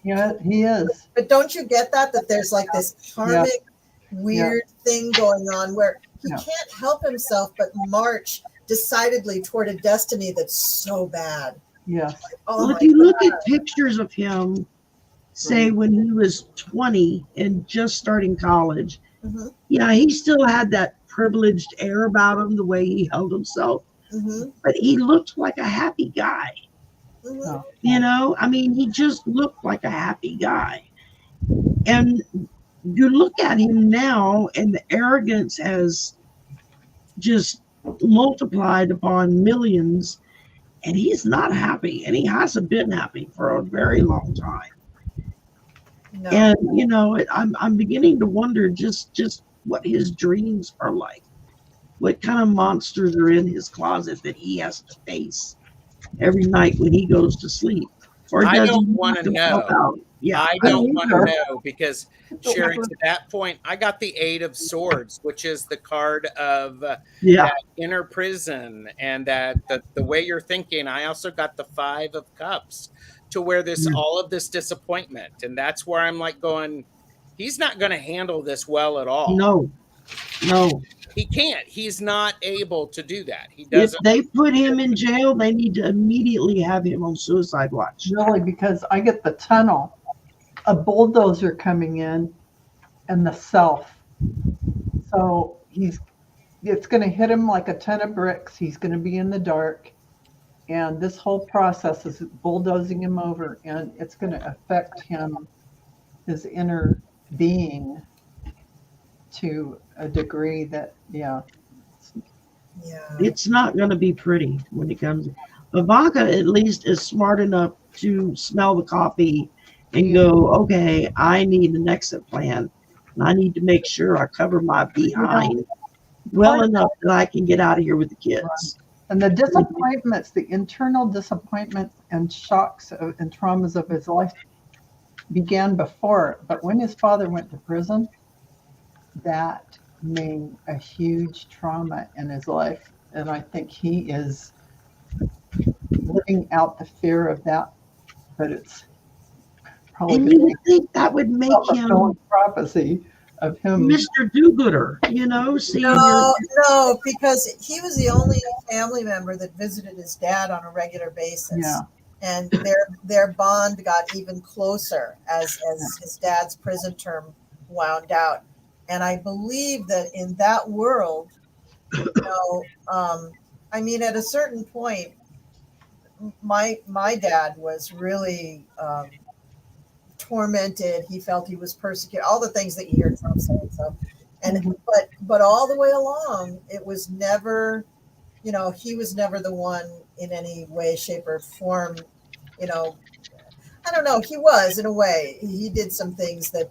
yeah, he is. But don't you get that there's like this karmic weird thing going on where he can't help himself but march decidedly toward a destiny that's so bad. Yeah. Like, oh Well, my if you look God. at pictures of him, say when he was 20 and just starting college, Mhm, yeah, he still had that privileged air about him, the way he held himself, mhm, but he looked like a happy guy. mhm. You know, I mean, he just looked like a happy guy. And you look at him now, and the arrogance has just multiplied upon millions, and he's not happy, and he hasn't been happy for a very long time. No. And you know, I'm beginning to wonder just what his dreams are like, what kind of monsters are in his closet that he has to face every night when he goes to sleep, or I does don't he want knock to himself know. out? Yeah, I I don't want to either. know, because Sherry, to that point, I got the Eight of Swords, which is the card of Yeah, that inner prison, and that the way you're thinking. I also got the Five of Cups, to where this all of this disappointment, and that's where I'm like going, he's not going to handle this well at all. no. He can't. He's not able to do that. He If doesn't. they put him in jail, they need to immediately have him on suicide watch. Really, because I get the tunnel, a bulldozer coming in, and the self. So it's going to hit him like a ton of bricks. He's going to be in the dark, and this whole process is bulldozing him over, and it's going to affect him, his inner being, to a degree that, Yeah. It's not going to be pretty when it comes. Ivanka at least is smart enough to smell the coffee and go, okay, I need an exit plan, and I need to make sure I cover my behind well enough that I can get out of here with the kids. and the disappointments, the internal disappointments and shocks and traumas of his life began before. But when his father went to prison, that made a huge trauma in his life. And I think he is living out the fear of that. But it's probably And you would think that would make him self-fulfilling prophecy of him. Mr. Do-Gooder, you know, seeing No, because he was the only family member that visited his dad on a regular basis. Yeah. And their bond got even closer as his dad's prison term wound out. And I believe that in that world, you know, I mean, at a certain point, my dad was really tormented. He felt he was persecuted, all the things that you hear Trump saying. So, and but all the way along, it was never, you know, he was never the one in any way, shape, or form, you know. I don't know. He was, in a way, he did some things that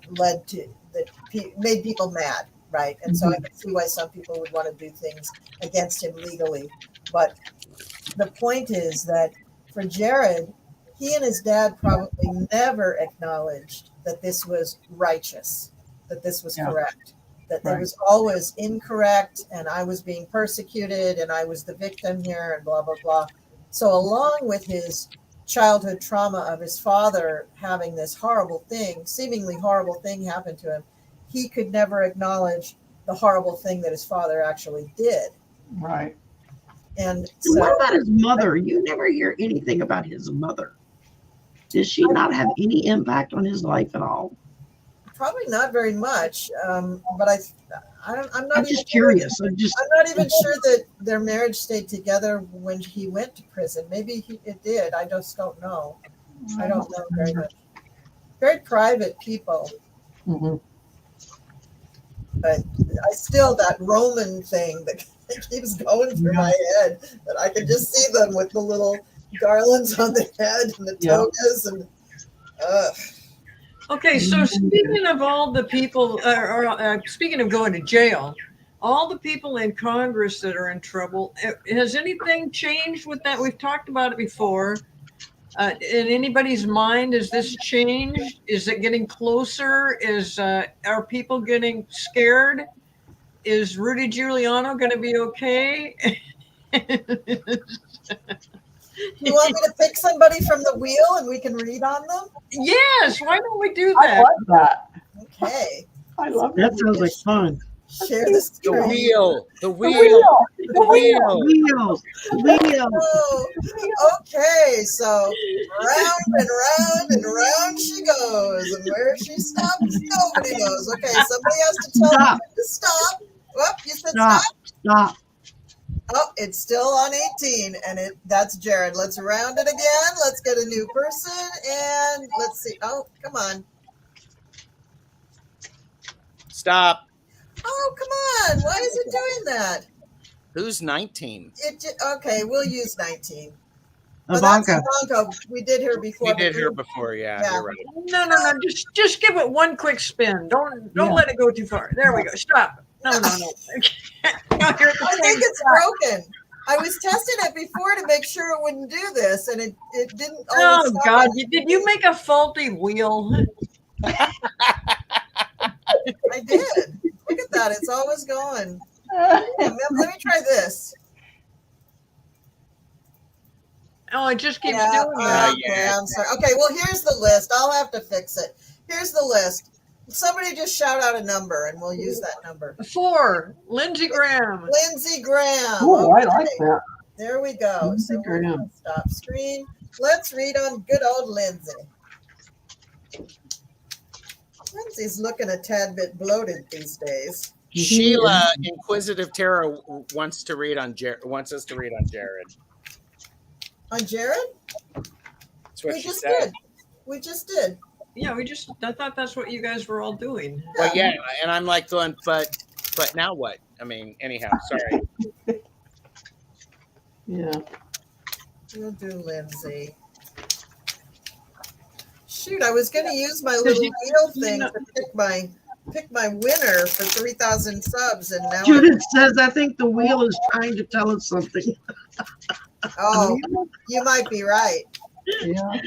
made people mad, right? And so I can see why some people would want to do things against him legally. But the point is that for Jared, he and his dad probably never acknowledged that this was righteous, that this was correct, that there was always incorrect, and I was being persecuted, and I was the victim here, and blah, blah, blah. So along with his childhood trauma of his father having this horrible thing, seemingly horrible thing happen to him, he could never acknowledge the horrible thing that his father actually did. Right. And So so, what about his mother? You never hear anything about his mother. Does she not have any impact on his life at all? probably not very much, but I'm not I'm just curious. I'm not even sure that their marriage stayed together when he went to prison. Maybe it did. I just don't know. I don't know very much. Very private people. Mm-hmm. But I still, that Roman thing that keeps going through my head, that I can just see them with the little garlands on the head and the togas and Okay, so speaking of all the people, speaking of going to jail, all the people in Congress that are in trouble, has anything changed with that? We've talked about it before. In anybody's mind, is this changed? Is it getting closer? Are people getting scared? Is Rudy Giuliano going to be okay? You want me to pick somebody from the wheel and we can read on them? Yes, why don't we do I that? love that. Okay. I love That sounds like fun. Share the The screen. wheel. The The wheel. wheel. The wheel. Wheels, wheels. Oh, okay, so round and round and round she goes, and where she stops, nobody knows. Okay, somebody has to tell Stop. me to stop. Whoop, you said Stop, stop. stop. Oh, it's still on 18, and that's Jared. Let's round it again. Let's get a new person, and let's see. Oh, come on. Stop. Oh, come on. Why is it doing that? Who's 19? Okay, we'll use 19. Oh, that's Ivanka. Ivanka. We did her before. We did her before. Yeah, Yeah. you're right. No. Just give it one quick spin. Don't let it go too far. There we go. Stop. No. I think it's broken. I was testing it before to make sure it wouldn't do this, and it didn't. Oh God! Did you make a faulty wheel? I did. Look at that. It's always going. Let me try this. Oh, it just keeps Yeah, doing that. okay, I'm sorry. Okay, well, here's the list. I'll have to fix it. Here's the list. Somebody just shout out a number, and we'll use that number. 4, Lindsey Graham. Lindsey Graham. Oh, I like that. There we go. Lindsey So we're Graham. gonna stop screen. Let's read on good old Lindsey. Lindsay's looking a tad bit bloated these days. Sheila, Inquisitive Tarot, wants us to read on Jared. On Jared? That's what We she just said. did. We just did. Yeah, I thought that's what you guys were all doing. Well, yeah, and I'm like going, but now what? I mean, anyhow, sorry. Yeah. We'll do Lindsay. Shoot, I was going to use my little wheel thing to pick my winner for 3,000 subs, and now Judith says, I think the wheel is trying to tell us something. oh, you might be right. Yeah.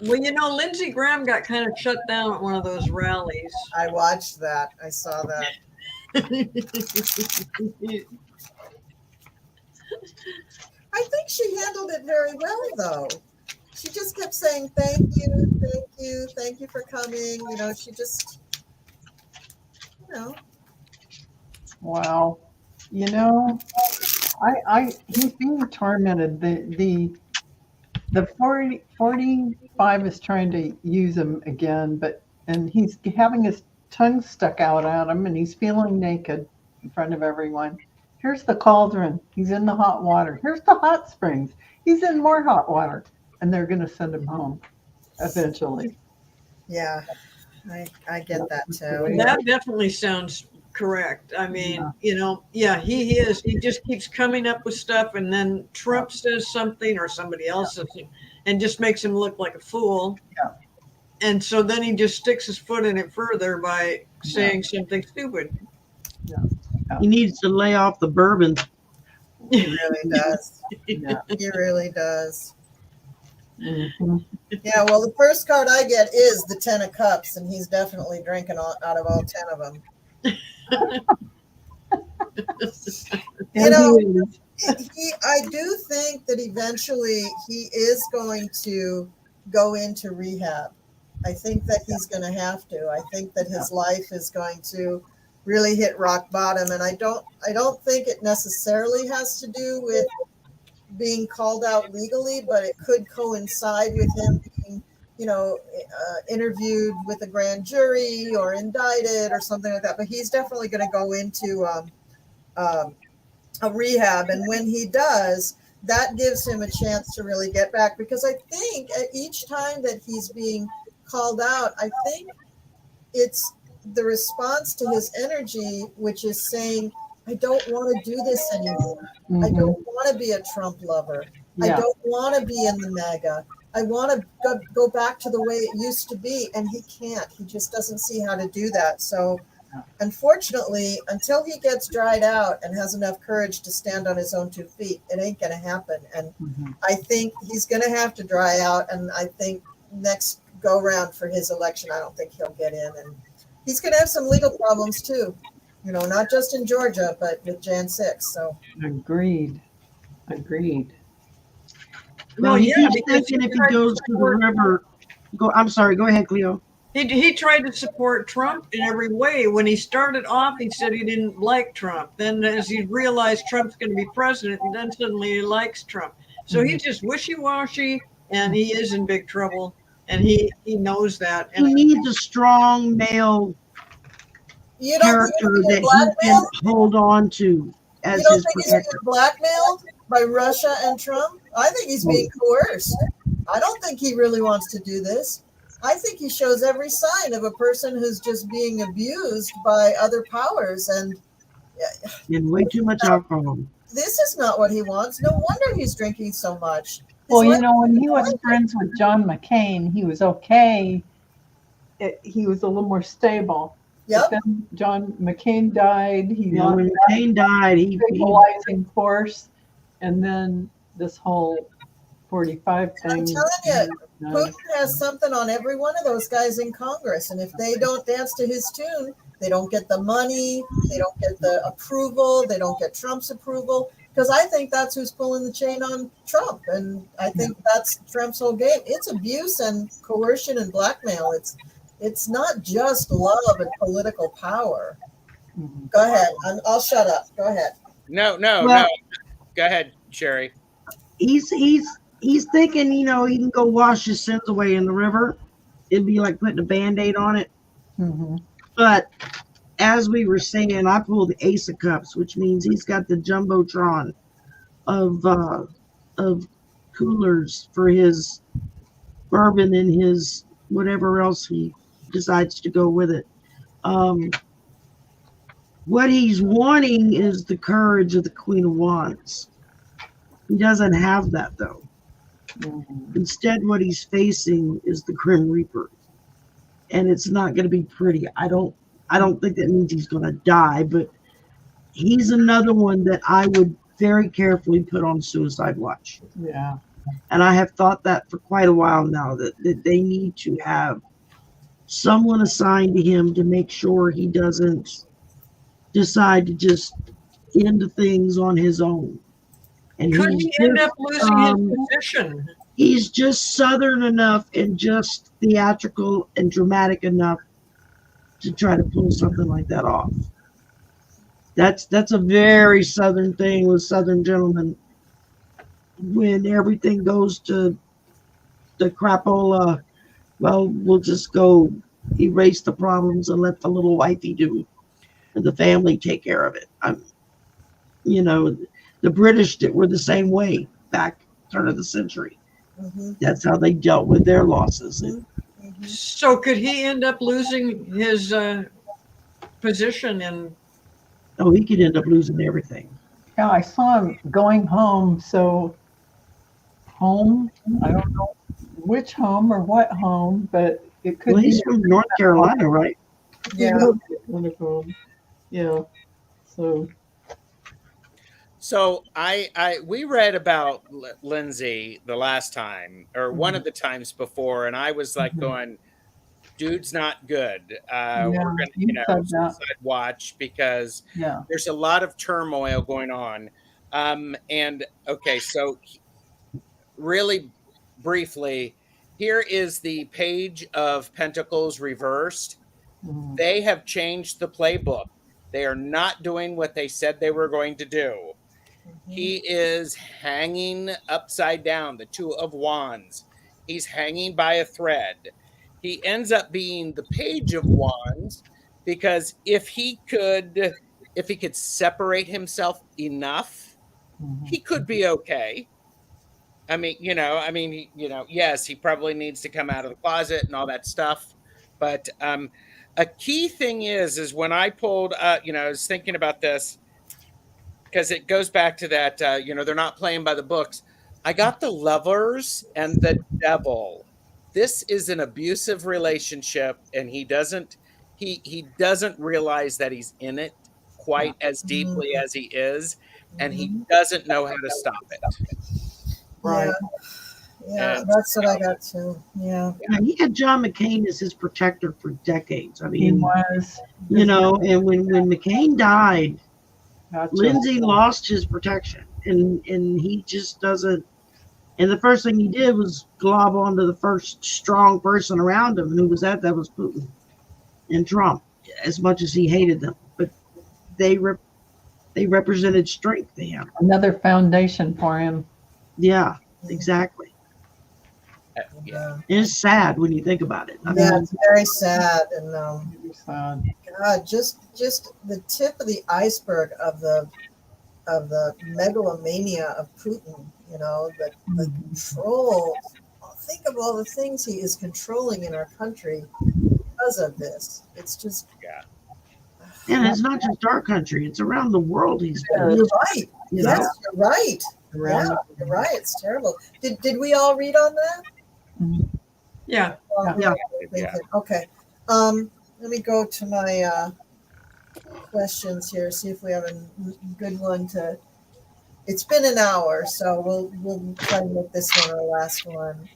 Well, Lindsey Graham got kind of shut down at one of those rallies. I watched that. I saw that. I think she handled it very well, though. She just kept saying, thank you for coming. She just, Wow. He's being tormented. The 45 is trying to use him again, and he's having his tongue stuck out at him, and he's feeling naked in front of everyone. Here's the cauldron. He's in the hot water. Here's the hot springs. He's in more hot water, and they're going to send him home eventually. yeah, I get that too. That definitely sounds correct. I mean, he is. He just keeps coming up with stuff, and then Trump says something or somebody else says something, and just makes him look like a fool. Yeah. And so then he just sticks his foot in it further by saying something stupid. He needs to lay off the bourbon. He really does. Yeah. He really does. Mhm. Yeah, well, the first card I get is the 10 of Cups, and he's definitely drinking out of all 10 of them. You And know, he is. I do think that eventually he is going to go into rehab. I think that he's going to have to. I think that his life is going to really hit rock bottom, and I don't think it necessarily has to do with being called out legally, but it could coincide with him being, interviewed with a grand jury or indicted or something like that. But he's definitely going to go into a rehab, and when he does, that gives him a chance to really get back, because I think at each time that he's being called out, I think it's the response to his energy, which is saying, I don't want to do this anymore. I don't want to be a Trump lover. I Yeah. don't want to be in the MAGA. I want to go back to the way it used to be, and he can't. He just doesn't see how to do that. So unfortunately, until he gets dried out and has enough courage to stand on his own 2 feet, it ain't going to happen. And I think he's going to have to dry out. And I think next go round for his election, I don't think he'll get in. And he's going to have some legal problems too, not just in Georgia, but with Jan 6. So Agreed. Well, he yeah, keeps because thinking if he tried to goes to the support- river, I'm sorry, go ahead, Cleo. He tried to support Trump in every way. When he started off, he said he didn't like Trump. Then as he realized Trump's going to be president, and then suddenly he likes Trump. So he's just wishy-washy, and he is in big trouble, and he knows that. He And needs a strong male you don't think character he's that being he can blackmailed? hold on to You as don't his think he's being protector. blackmailed by Russia and Trump? I think he's being coerced. I don't think he really wants to do this. I think he shows every sign of a person who's just being abused by other powers, and And way too much alcohol. this is not what he wants. No wonder he's drinking so much. Well, when he was friends with John McCain, he was okay. He was a little more stable. Yep. But then John McCain died. He lost When McCain died, he stabilizing force, and then this whole 45 thing. I'm telling you, Putin has something on every one of those guys in Congress, and if they don't dance to his tune, they don't get the money, they don't get the approval, they don't get Trump's approval, because I think that's who's pulling the chain on Trump, and I think that's Trump's whole game. It's abuse and coercion and blackmail. It's not just love and political power. Go ahead. I'll shut up. Go ahead. No. Go ahead, Shari. He's thinking, he can go wash his sins away in the river. It'd be like putting a Band-Aid on it. But as we were saying, I pulled the Ace of Cups, which means he's got the jumbotron of coolers for his bourbon and his whatever else he decides to go with it. What he's wanting is the courage of the Queen of Wands. He doesn't have that, though. Instead, what he's facing is the Grim Reaper, and it's not going to be pretty. I don't think that means he's going to die, but he's another one that I would very carefully put on suicide watch. Yeah. And I have thought that for quite a while now, that they need to have someone assigned to him to make sure he doesn't decide to just end things on his own. And could he end up losing his position? He's just Southern enough and just theatrical and dramatic enough to try to pull something like that off. That's a very Southern thing with Southern gentlemen. When everything goes to the crapola, well, we'll just go erase the problems and let the little wifey do, and the family take care of it. The British were the same way back turn of the century. That's how they dealt with their losses. So could he end up losing his position? And he could end up losing everything. Yeah, I saw him going home. So home, I don't know which home or what home, but it could be. He's from North Carolina, right? Yeah. Yeah. So So we read about Lindsay the last time, or one of the times before, and I was like going, dude's not good. We're gonna, you said that. suicide watch, because Yeah. there's a lot of turmoil going on. And okay, so really briefly, here is the Page of Pentacles reversed. Mhm. They have changed the playbook. They are not doing what they said they were going to do. He is hanging upside down, the Two of Wands. He's hanging by a thread. He ends up being the Page of Wands, because if he could separate himself enough, he could be okay. I mean, yes, he probably needs to come out of the closet and all that stuff. But a key thing is when I pulled, I was thinking about this, because it goes back to that, they're not playing by the books. I got the Lovers and the Devil. This is an abusive relationship, and he doesn't realize that he's in it quite as deeply as he is, and he doesn't know how to stop it. Right. Yeah, And that's what I got too. Yeah. He had John McCain as his protector for decades. I He mean, was. and when McCain died, Gotcha. Lindsay lost his protection, and he just doesn't. And the first thing he did was glob onto the first strong person around him, and who was that? That was Putin and Trump. As much as he hated them, but they represented strength to him. Another foundation for him. Yeah, exactly. yeah. And it's sad when you think about it. I mean, Yeah, it's very sad, and Very sad. God, just the tip of the iceberg of the megalomania of Putin. The control. Think of all the things he is controlling in our country because of this. It's just and it's not just our country; it's around the world. You're right. Yes, you're right. Yeah, you're right. It's terrible. Did we all read on that? Yeah. Yeah. Okay. Let me go to my questions here. See if we have a good one to. It's been an hour, so we'll try to make this one our last one.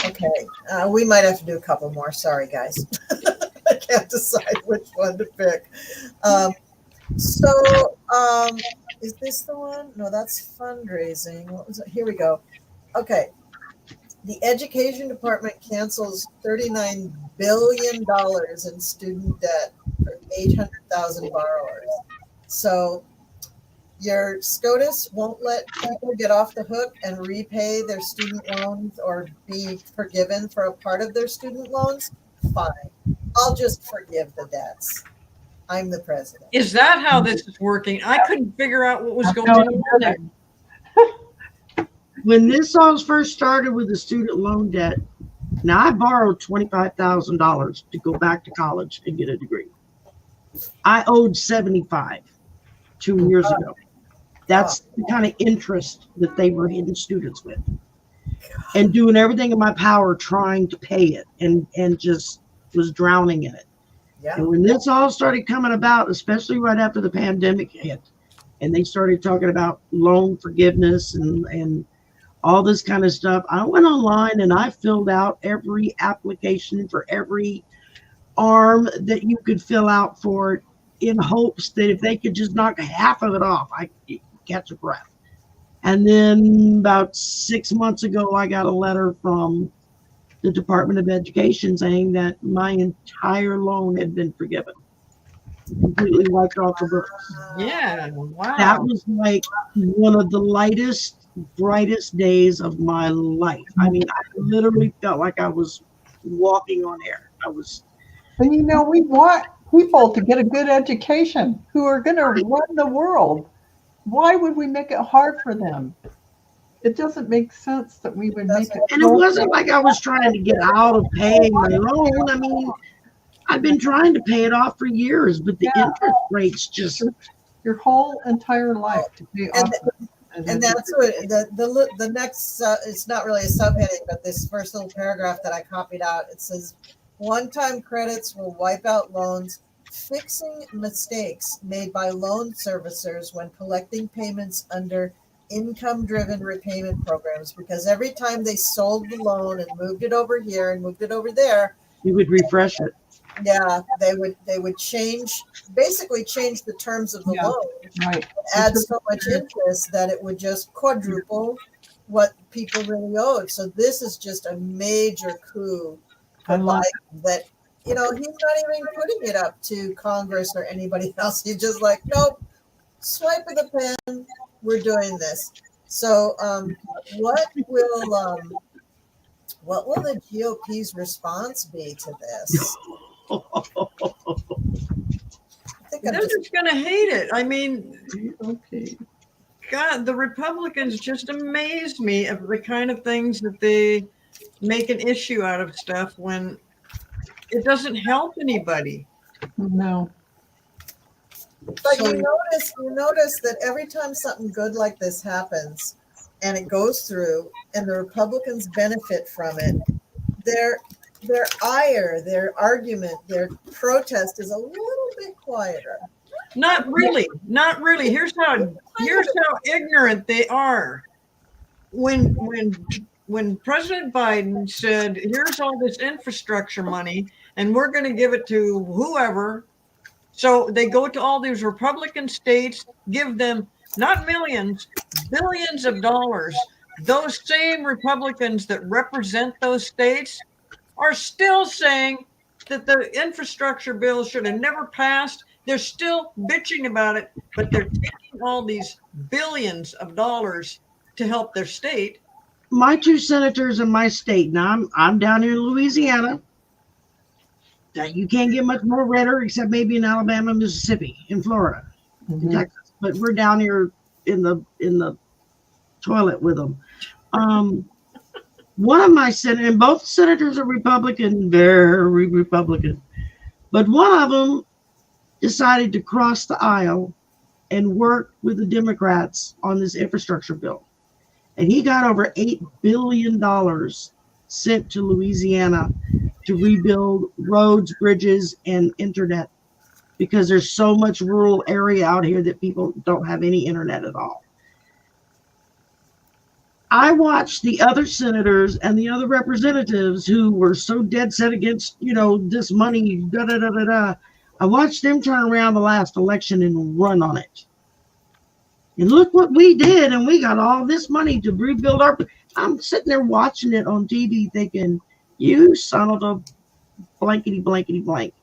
Okay. We might have to do a couple more. Sorry, guys. I can't decide which one to pick. Is this the one? No, that's fundraising. What was it? Here we go. Okay. The education department cancels $39 billion in student debt for 800,000 borrowers. So your SCOTUS won't let people get off the hook and repay their student loans or be forgiven for a part of their student loans? Fine. I'll just forgive the debts. I'm the president. Is that how this is working? I couldn't figure out what was going on there. When this all first started with the student loan debt, now I borrowed $25,000 to go back to college and get a degree. I owed $75,000 2 years ago. That's the kind of interest that they were hitting students with, and doing everything in my power trying to pay it, and just was drowning in it. Yeah. And when this all started coming about, especially right after the pandemic hit, and they started talking about loan forgiveness and all this kind of stuff, I went online and I filled out every application for every arm that you could fill out for it, in hopes that if they could just knock half of it off, I could catch a breath. And then about 6 months ago, I got a letter from the Department of Education saying that my entire loan had been forgiven, completely wiped off the books. Yeah. Wow. That was like one of the lightest, brightest days of my life. I mean, I literally felt like I was walking on air. And we want people to get a good education who are going to run the world. Why would we make it hard for them? It doesn't make sense that we would make it. And it wasn't like I was trying to get out of paying my loan. I mean, I've been trying to pay it off for years, but the interest rates just your whole entire life to pay off. And that's what the next. It's not really a subheading, but this first little paragraph that I copied out. It says, "One-time credits will wipe out loans fixing mistakes made by loan servicers when collecting payments under income-driven repayment programs, because every time they sold the loan and moved it over here and moved it over there, You would refresh it. yeah, they would basically change the terms of the Yeah. loan, Right. add so much interest that it would just quadruple what people really owed. So this is just a major coup for I love Biden that, he's not even putting it up to Congress or anybody else. He's just like, nope, swipe of the pen, we're doing this. So what will the GOP's response be to this? I think I'm They're just just going to hate it. I mean, Okay. God, the Republicans just amaze me of the kind of things that they make an issue out of stuff when it doesn't help anybody. No. But So- you notice that every time something good like this happens and it goes through and the Republicans benefit from it, their ire, their argument, their protest is a little bit quieter. Not really. Not really. Here's how ignorant they are. When President Biden said, "Here's all this infrastructure money, and we're going to give it to whoever," so they go to all these Republican states, give them not millions, billions of dollars. Those same Republicans that represent those states are still saying that the infrastructure bill should have never passed. They're still bitching about it, but they're taking all these billions of dollars to help their state. My two senators in my state. Now I'm down here in Louisiana. You can't get much more redder except maybe in Alabama, Mississippi, in Florida, in Texas. But we're down here in the toilet with them. One of my senators, and both senators are Republican, very Republican, but one of them decided to cross the aisle and work with the Democrats on this infrastructure bill. And he got over $8 billion sent to Louisiana to rebuild roads, bridges, and internet, because there's so much rural area out here that people don't have any internet at all. I watched the other senators and the other representatives who were so dead set against, this money, I watched them turn around the last election and run on it. And look what we did, and we got all this money to rebuild our. I'm sitting there watching it on TV thinking, you son of a blankety blankety blank.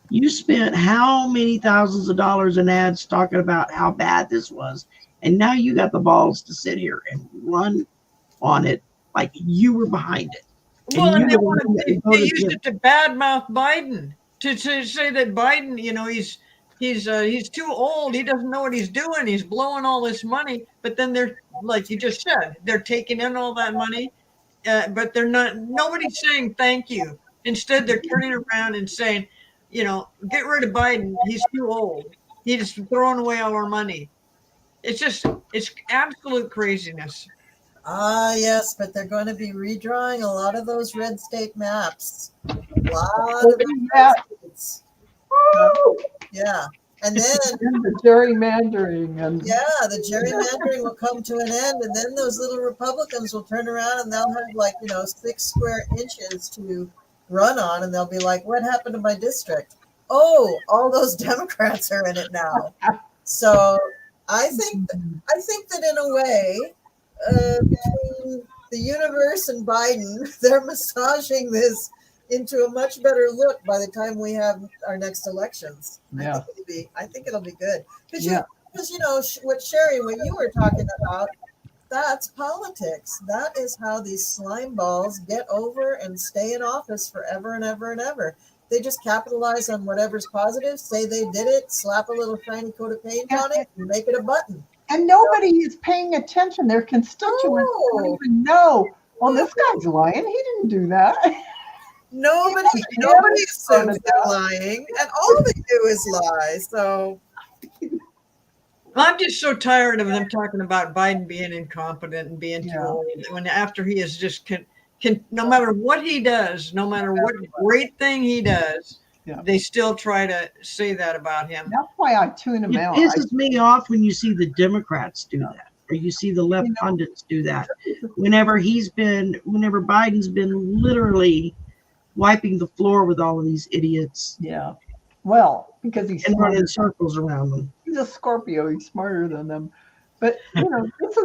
You spent how many thousands of dollars in ads talking about how bad this was, and now you got the balls to sit here and run on it like you were behind it. Well, and you they used it to badmouth Biden, to say that Biden, he's too old. He doesn't know what he's doing. He's blowing all this money. But then they're, like you just said, they're taking in all that money, but they're not. Nobody's saying thank you. Instead, they're turning around and saying, get rid of Biden. He's too old. He's throwing away all our money. It's absolute craziness. Yes, but they're going to be redrawing a lot of those red state maps. A lot of red states. Yeah. And then the gerrymandering the gerrymandering will come to an end, and then those little Republicans will turn around and they'll have 6 square inches to run on, and they'll be like, what happened to my district? Oh, all those Democrats are in it now. So I think that in a way, between the universe and Biden, they're massaging this into a much better look by the time we have our next elections. Yeah. I think it'll be good. Because what Shari, what you were talking about, that's politics. That is how these slime balls get over and stay in office forever and ever and ever. They just capitalize on whatever's positive, say they did it, slap a little shiny coat of paint on it, and make it a button. And nobody is paying attention. Their constituents don't even know. Well, this guy's lying. He didn't do that. Nobody assumes they're lying, and all they do is lie. So I'm just so tired of them talking about Biden being incompetent and being too old. When after he is just no matter what he does, no matter what great thing he does, they still try to say that about him. That's why I tune him It out. pisses me off when you see the Democrats do that, or you see the left pundits do that. Whenever Biden's been literally wiping the floor with all of these idiots Yeah. Well, because he's and smart. running circles around them. He's a Scorpio. He's smarter than them. But this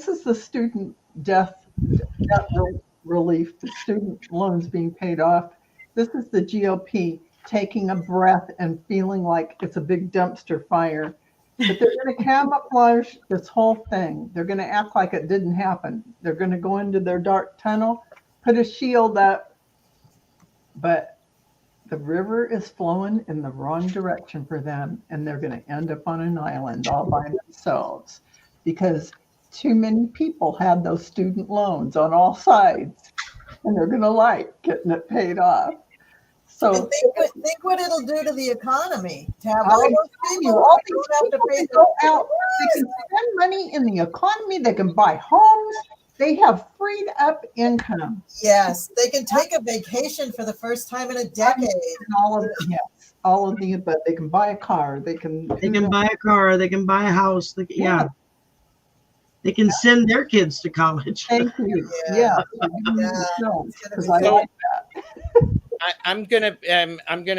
is the student debt relief, the student loans being paid off. This is the GOP taking a breath and feeling like it's a big dumpster fire. But they're going to camouflage this whole thing. They're going to act like it didn't happen. They're going to go into their dark tunnel, put a shield up. But the river is flowing in the wrong direction for them, and they're going to end up on an island all by themselves because too many people had those student loans on all sides, and they're going to like getting it paid off. So And think what it'll do to the economy to have all I those tell people you, all who these don't have to people pay can the go out, they can spend money in the economy, they can buy homes, they have freed up income. Yes, they can take a vacation for the first time in a decade. And all of the, but they can buy a car, they can buy a car, they can buy a house. They can send their kids to college. Thank you. Yeah. Because I like that. I'm gonna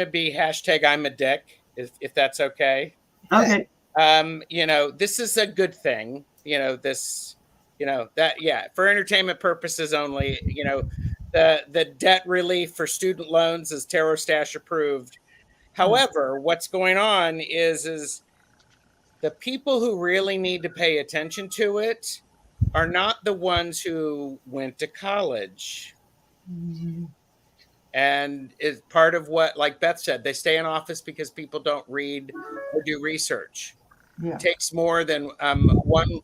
be hashtag I'm a dick if that's okay. Okay. This is a good thing. For entertainment purposes only. The debt relief for student loans is Tarot Stash approved. However, what's going on is the people who really need to pay attention to it are not the ones who went to college. Mm-hmm. And is part of what, like Beth said, they stay in office because people don't read or do research. Yeah. It takes more than one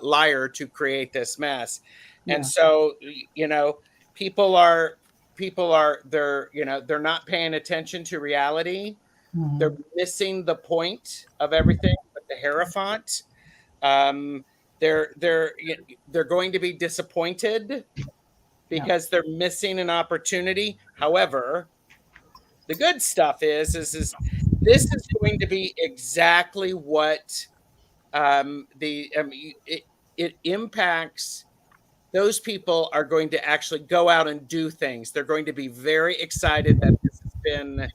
liar to create this mess. Yeah. And so, people are they're not paying attention to reality. Mhm. They're missing the point of everything with the Hierophant. They're going to be disappointed because they're missing an opportunity. However, the good stuff is this is going to be exactly what it impacts. Those people are going to actually go out and do things. They're going to be very excited that this has been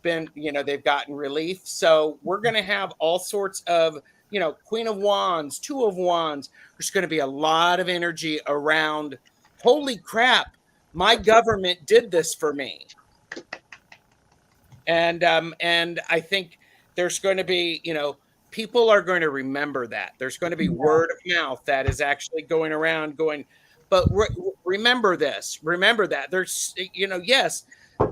they've gotten relief. So we're going to have all sorts of Queen of Wands, Two of Wands. There's going to be a lot of energy around. Holy crap, my government did this for me. And I think there's going to be, people are going to remember that. There's going to be word of mouth that is actually going around going, but remember this, remember that. There's, yes,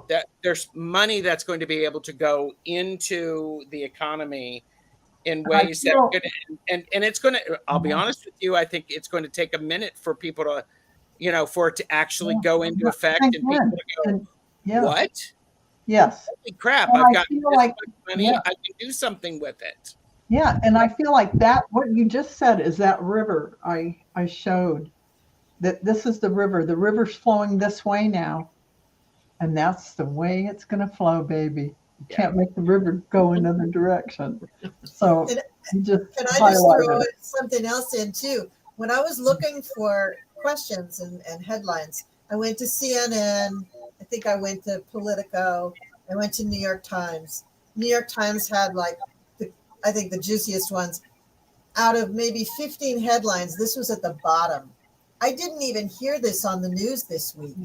that there's money that's going to be able to go into the economy in ways that are going to, and it's going to, I'll be honest with you, I think it's going to take a minute for people to, for it to actually go into effect and people to go, what? Yes. Holy crap, And I've got this like, much money, I can do something with it. Yeah, and I feel like that, what you just said is that river I showed, that this is the river. The river's flowing this way now, and that's the way it's going to flow, baby. You can't make the river go another direction. So you just Can I just throw something else in too? When I was looking for questions and headlines, I went to CNN. I think I went to Politico. I went to New York Times. New York Times had I think the juiciest ones. Out of maybe 15 headlines, this was at the bottom. I didn't even hear this on the news this week.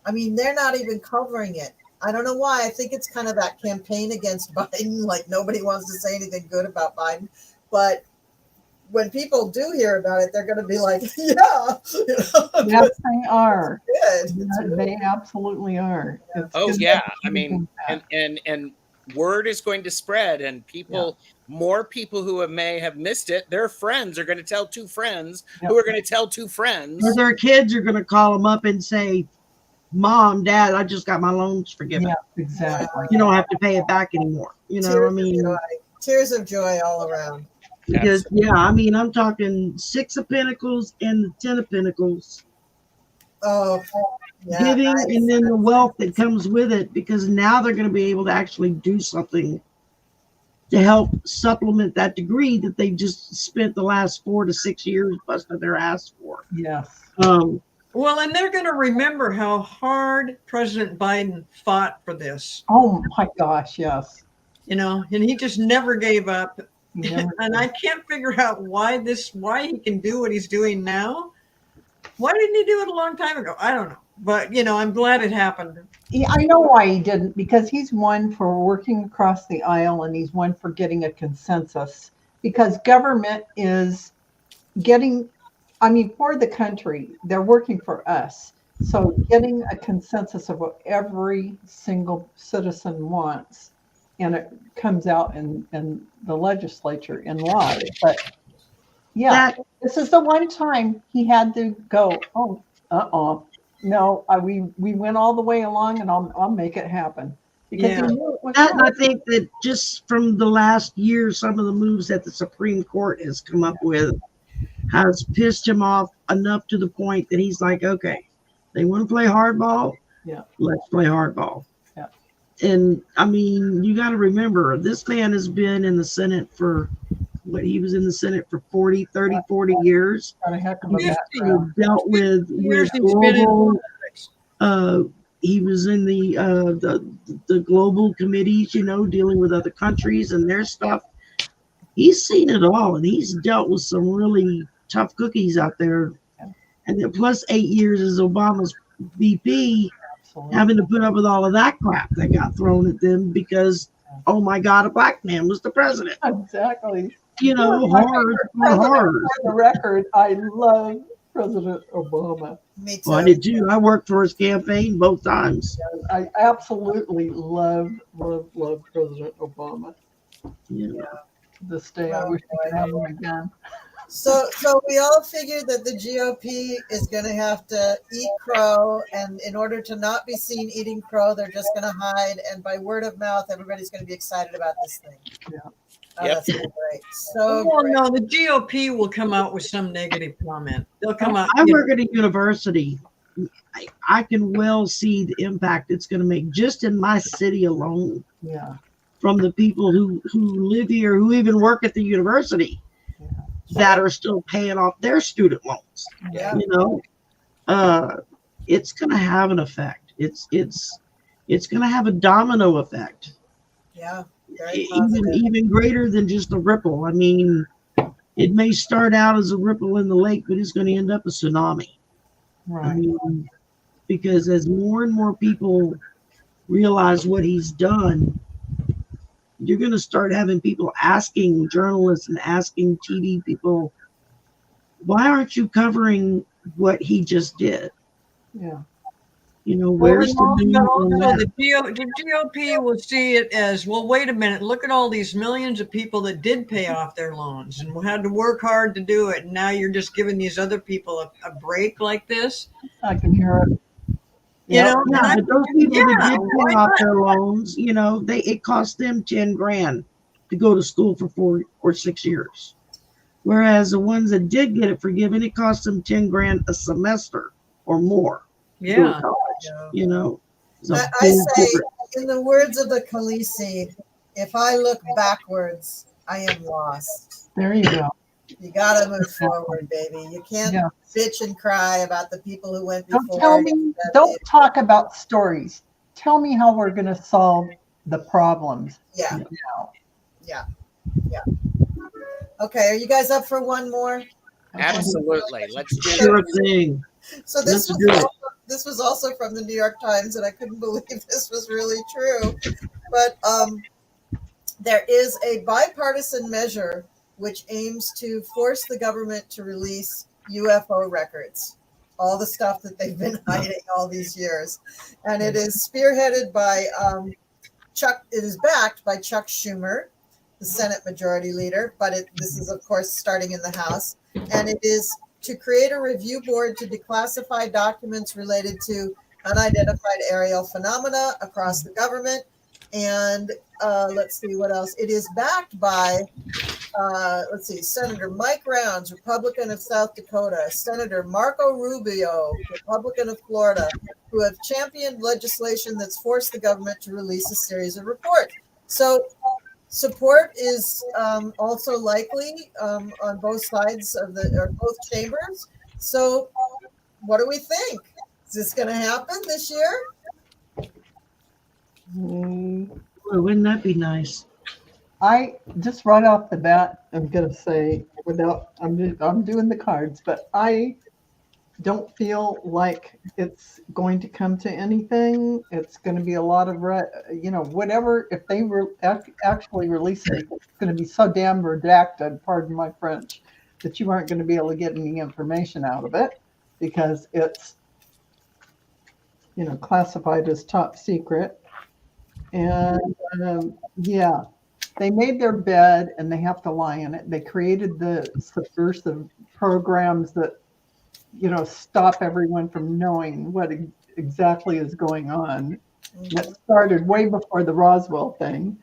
I mean, they're not even covering it. I don't know why. I think it's kind of that campaign against Biden. Like nobody wants to say anything good about Biden. But when people do hear about it, they're going to be like, yeah. Yes, they are. Good. They absolutely are. I mean, and word is going to spread, and more people who may have missed it, their friends are going to tell two friends who are going to tell two friends. Or their kids are going to call them up and say, Mom, Dad, I just got my loans forgiven. Yeah, exactly. You don't have to pay it back anymore. Tears of joy all around. Because, I'm talking 6 of Pentacles and the 10 of Pentacles. Oh, Yeah, giving nice. and then the wealth that comes with it, because now they're going to be able to actually do something to help supplement that degree that they just spent the last 4 to 6 years busting their ass for. Yes. Well, and they're going to remember how hard President Biden fought for this. Oh my gosh, yes. And he just never gave up. Never And I can't figure out why he can do what he's doing now. Why didn't he do it a long time ago? I don't know. But, I'm glad it happened. Yeah, I know why he didn't, because he's one for working across the aisle and he's one for getting a consensus, because government is for the country, they're working for us. So getting a consensus of what every single citizen wants, and it comes out in the legislature in law. But yeah, this is the one time he had to go, no, we went all the way along, and I'll make it happen. Because he knew it was And I think that just from the last year, some of the moves that the Supreme Court has come up with has pissed him off enough to the point that he's like, okay, they want to play hardball. Yeah. Let's play hardball. Yeah. And I mean, you got to remember, this man has been in the Senate for he was in the Senate for 40 years. got a heck of a He background. dealt with global, he was in the global committees, dealing with other countries and their stuff. He's seen it all, and he's dealt with some really tough cookies out there. And then plus 8 years as Obama's VP, Absolutely. having to put up with all of that crap that got thrown at them because, oh my God, a black man was the president. Exactly. Horrors. For the record, I love President Obama. Me too. Well, I did too. I worked for his campaign both times. I absolutely love President Obama. Yeah. This day, I wish I could have him again. So we all figured that the GOP is going to have to eat crow, and in order to not be seen eating crow, they're just going to hide. And by word of mouth, everybody's going to be excited about this thing. Yeah. Oh, Yep. That's great. So Well, great. no, the GOP will come out with some negative comment. They'll come out. I work at a university. I can well see the impact it's going to make just in my city alone Yeah. from the people who live here, who even work at the university, that are still paying off their student loans. Yeah. It's going to have an effect. It's going to have a domino effect. Yeah. Very positive. Even greater than just a ripple. I mean, it may start out as a ripple in the lake, but it's going to end up a tsunami. I Right. mean, because as more and more people realize what he's done, you're going to start having people asking journalists and asking TV people, why aren't you covering what he just did? Yeah. Where's the news on that? The GOP will see it as, well, wait a minute, look at all these millions of people that did pay off their loans and had to work hard to do it. And now you're just giving these other people a break like this. I can hear it. Yeah, but those people that did pay off their loans, it cost them $10,000 to go to school for 4 or 6 years. Whereas the ones that did get it forgiven, it cost them $10,000 a semester or more. To go to college, It's a I big say, difference. in the words of the Khaleesi, if I look backwards, I am lost. There you go. You got to move forward, baby. You can't Yeah. bitch and cry about the people who went before. Don't talk about stories. Tell me how we're going to solve the problems. Yeah. Now. Yeah. Okay, are you guys up for one more? Absolutely. Let's do Sure it. thing. So Let's do it. this was also from the New York Times, and I couldn't believe this was really true. But there is a bipartisan measure which aims to force the government to release UFO records, all the stuff that they've been hiding all these years. And it is spearheaded by it is backed by Chuck Schumer, the Senate Majority Leader, but this is, of course, starting in the House. And it is to create a review board to declassify documents related to unidentified aerial phenomena across the government. And let's see what else. It is backed by let's see, Senator Mike Rounds, Republican of South Dakota, Senator Marco Rubio, Republican of Florida, who have championed legislation that's forced the government to release a series of reports. So support is also likely on both sides of or both chambers. So what do we think? Is this going to happen this year? Well, wouldn't that be nice? I just right off the bat, I'm gonna say I'm doing the cards, but I don't feel like it's going to come to anything. It's going to be a lot of whatever. If they actually release it, it's going to be so damn redacted, pardon my French, that you aren't going to be able to get any information out of it because it's classified as top secret. And yeah. They made their bed and they have to lie in it. They created the subversive programs that, stop everyone from knowing what exactly is going on. That started way before the Roswell thing.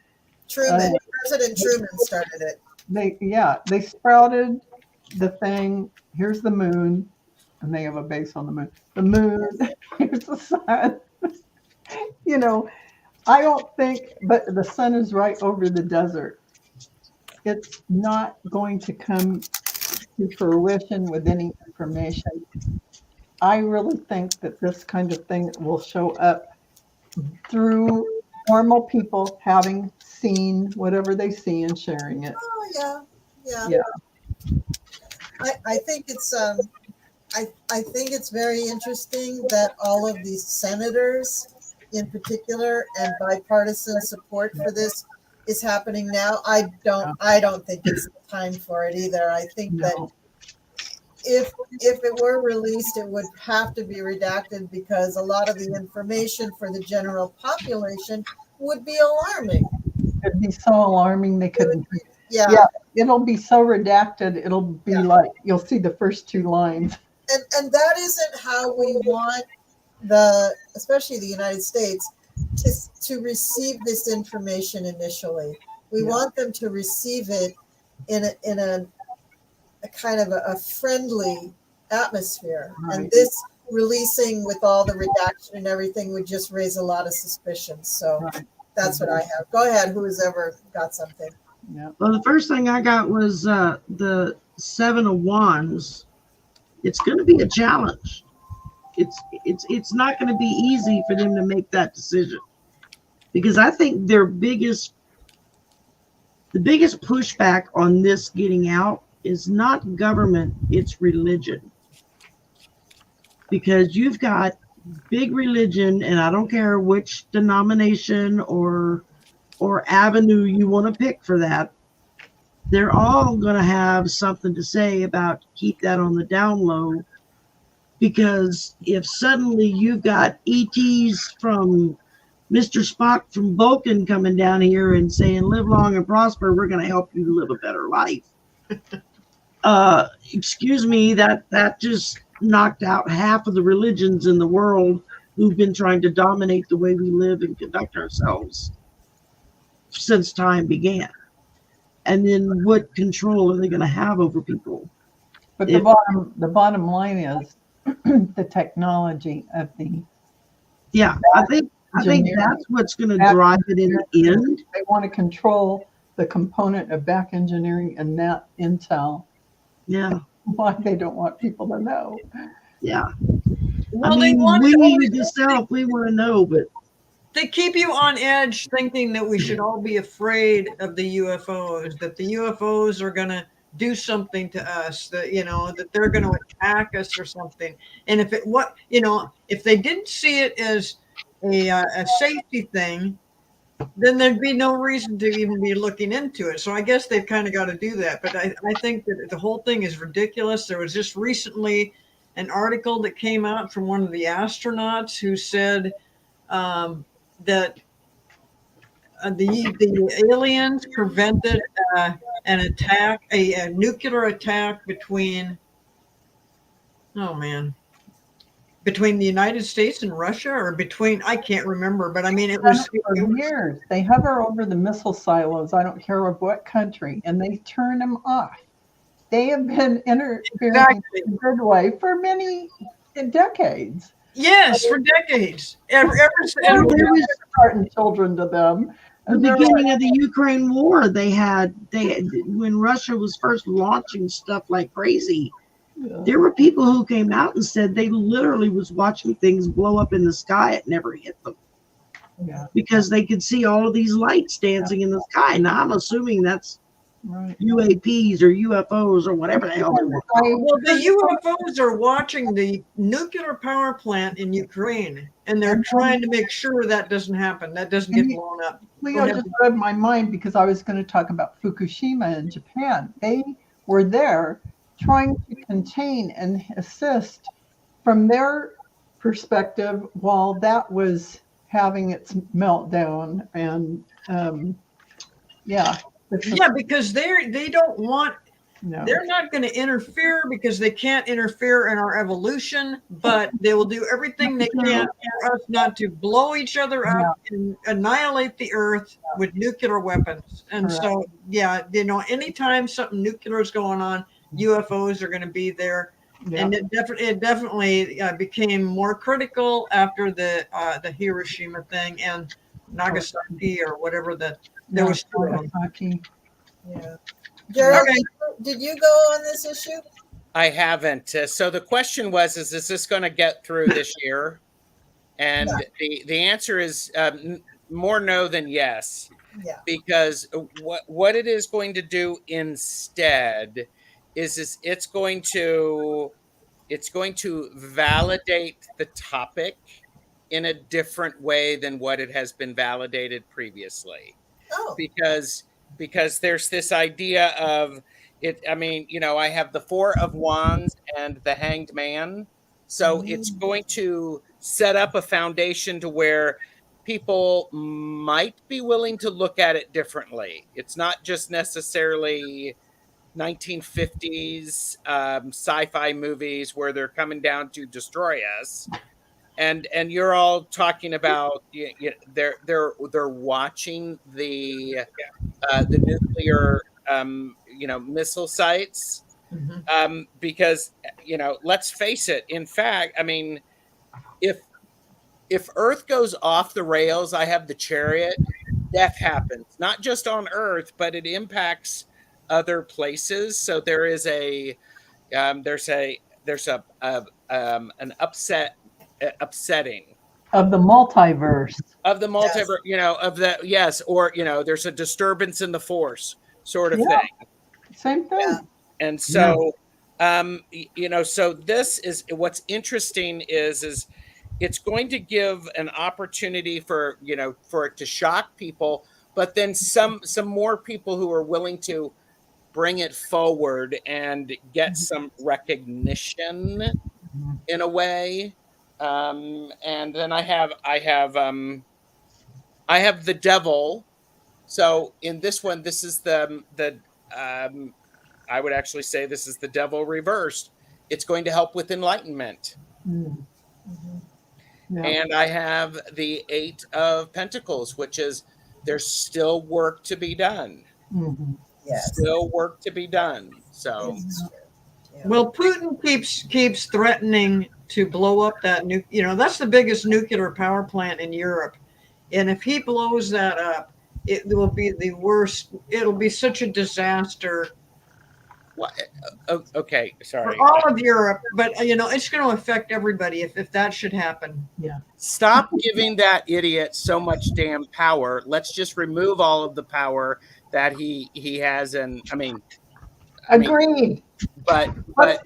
President Truman started it. They sprouted the thing. Here's the moon, and they have a base on the moon. The moon, here's the sun. I don't think, but the sun is right over the desert. It's not going to come to fruition with any information. I really think that this kind of thing will show up through normal people having seen whatever they see and sharing it. Oh yeah. I think it's I think it's very interesting that all of these senators in particular and bipartisan support for this is happening now. I don't think it's the time for it either. I think that if it were released, it would have to be redacted because a lot of the information for the general population would be alarming. It'd be so alarming they couldn't. Yeah, it'll be so redacted. It'll be like you'll see the first two lines. And that isn't how we want especially the United States, to receive this information initially. We want them to receive it in a kind of a friendly atmosphere. Right. And this releasing with all the redaction and everything would just raise a lot of suspicions. So that's what I have. Go ahead, who's ever got something. Yeah. Well, the first thing I got was the 7 of Wands. It's going to be a challenge. It's not going to be easy for them to make that decision because I think the biggest pushback on this getting out is not government, it's religion. Because you've got big religion, and I don't care which denomination or avenue you want to pick for that, they're all going to have something to say about keep that on the down low. Because if suddenly you've got ETs from Mr. Spock from Vulcan coming down here and saying, live long and prosper, we're going to help you live a better life. Excuse me, that just knocked out half of the religions in the world who've been trying to dominate the way we live and conduct ourselves since time began. And then what control are they going to have over people? But the bottom line is, the technology of the I think that's what's going to drive it in the end. They want to control the component of back engineering and that intel. Yeah. Why they don't want people to know. Yeah. Well, I mean, we yourself, we want to know, but they keep you on edge thinking that we should all be afraid of the UFOs, that the UFOs are going to do something to us, that that they're going to attack us or something. And if they didn't see it as a safety thing, then there'd be no reason to even be looking into it. So I guess they've kind of got to do that. But I think that the whole thing is ridiculous. There was just recently an article that came out from one of the astronauts who said that the aliens prevented an attack, a nuclear attack between between the United States and Russia, or between, I can't remember, but I mean, it was For years. They hover over the missile silos, I don't care of what country, and they turn them off. They have been interfering in a good way for many decades. Yes, for decades. Ever There was starting children to them. The beginning of the Ukraine war, they when Russia was first launching stuff like crazy, there were people who came out and said they literally was watching things blow up in the sky. It never hit them. Yeah. Because they could see all of these lights dancing in the sky. Now I'm assuming that's UAPs or UFOs or whatever the hell they were. Well, the UFOs are watching the nuclear power plant in Ukraine, and they're trying to make sure that doesn't happen. That doesn't get blown up. Cleo just read my mind because I was going to talk about Fukushima in Japan. They were there trying to contain and assist from their perspective while that was having its meltdown. And because they don't want, they're not going to interfere because they can't interfere in our evolution, but they will do everything they can for us not to blow each other up and annihilate the earth with nuclear weapons. And so, anytime something nuclear is going on, UFOs are going to be there. Yeah. And it definitely became more critical after the Hiroshima thing and Nagasaki or whatever there was. Nagasaki. Yeah. Gerald, did you go on this issue? I haven't. So the question was, is this going to get through this year? And the answer is more no than yes. Yeah. Because what it is going to do instead is it's going to validate the topic in a different way than what it has been validated previously. Oh. Because there's this idea of it. I mean, I have the Four of Wands and the Hanged Man. So it's going to set up a foundation to where people might be willing to look at it differently. It's not just necessarily 1950s sci-fi movies where they're coming down to destroy us. And you're all talking about they're watching the nuclear missile sites because let's face it. In fact, I mean, if Earth goes off the rails, I have the Chariot. Death happens not just on Earth, but it impacts other places. So there is there's an upsetting of the multiverse there's a disturbance in the force sort of thing. Same thing. Yeah. And so so this is what's interesting is it's going to give an opportunity for it to shock people, but then some more people who are willing to bring it forward and get some recognition in a way. And then I have the Devil. So in this one, this is the I would actually say this is the Devil reversed. It's going to help with enlightenment. Yeah. And I have the Eight of Pentacles, which is there's still work to be done. Yes. Still work to be done. So, well, Putin keeps threatening to blow up that that's the biggest nuclear power plant in Europe, and if he blows that up, it will be the worst. It'll be such a disaster. What? Okay, sorry. For all of Europe, but it's going to affect everybody if that should happen. Yeah. Stop giving that idiot so much damn power. Let's just remove all of the power that he has, and agreed. But there's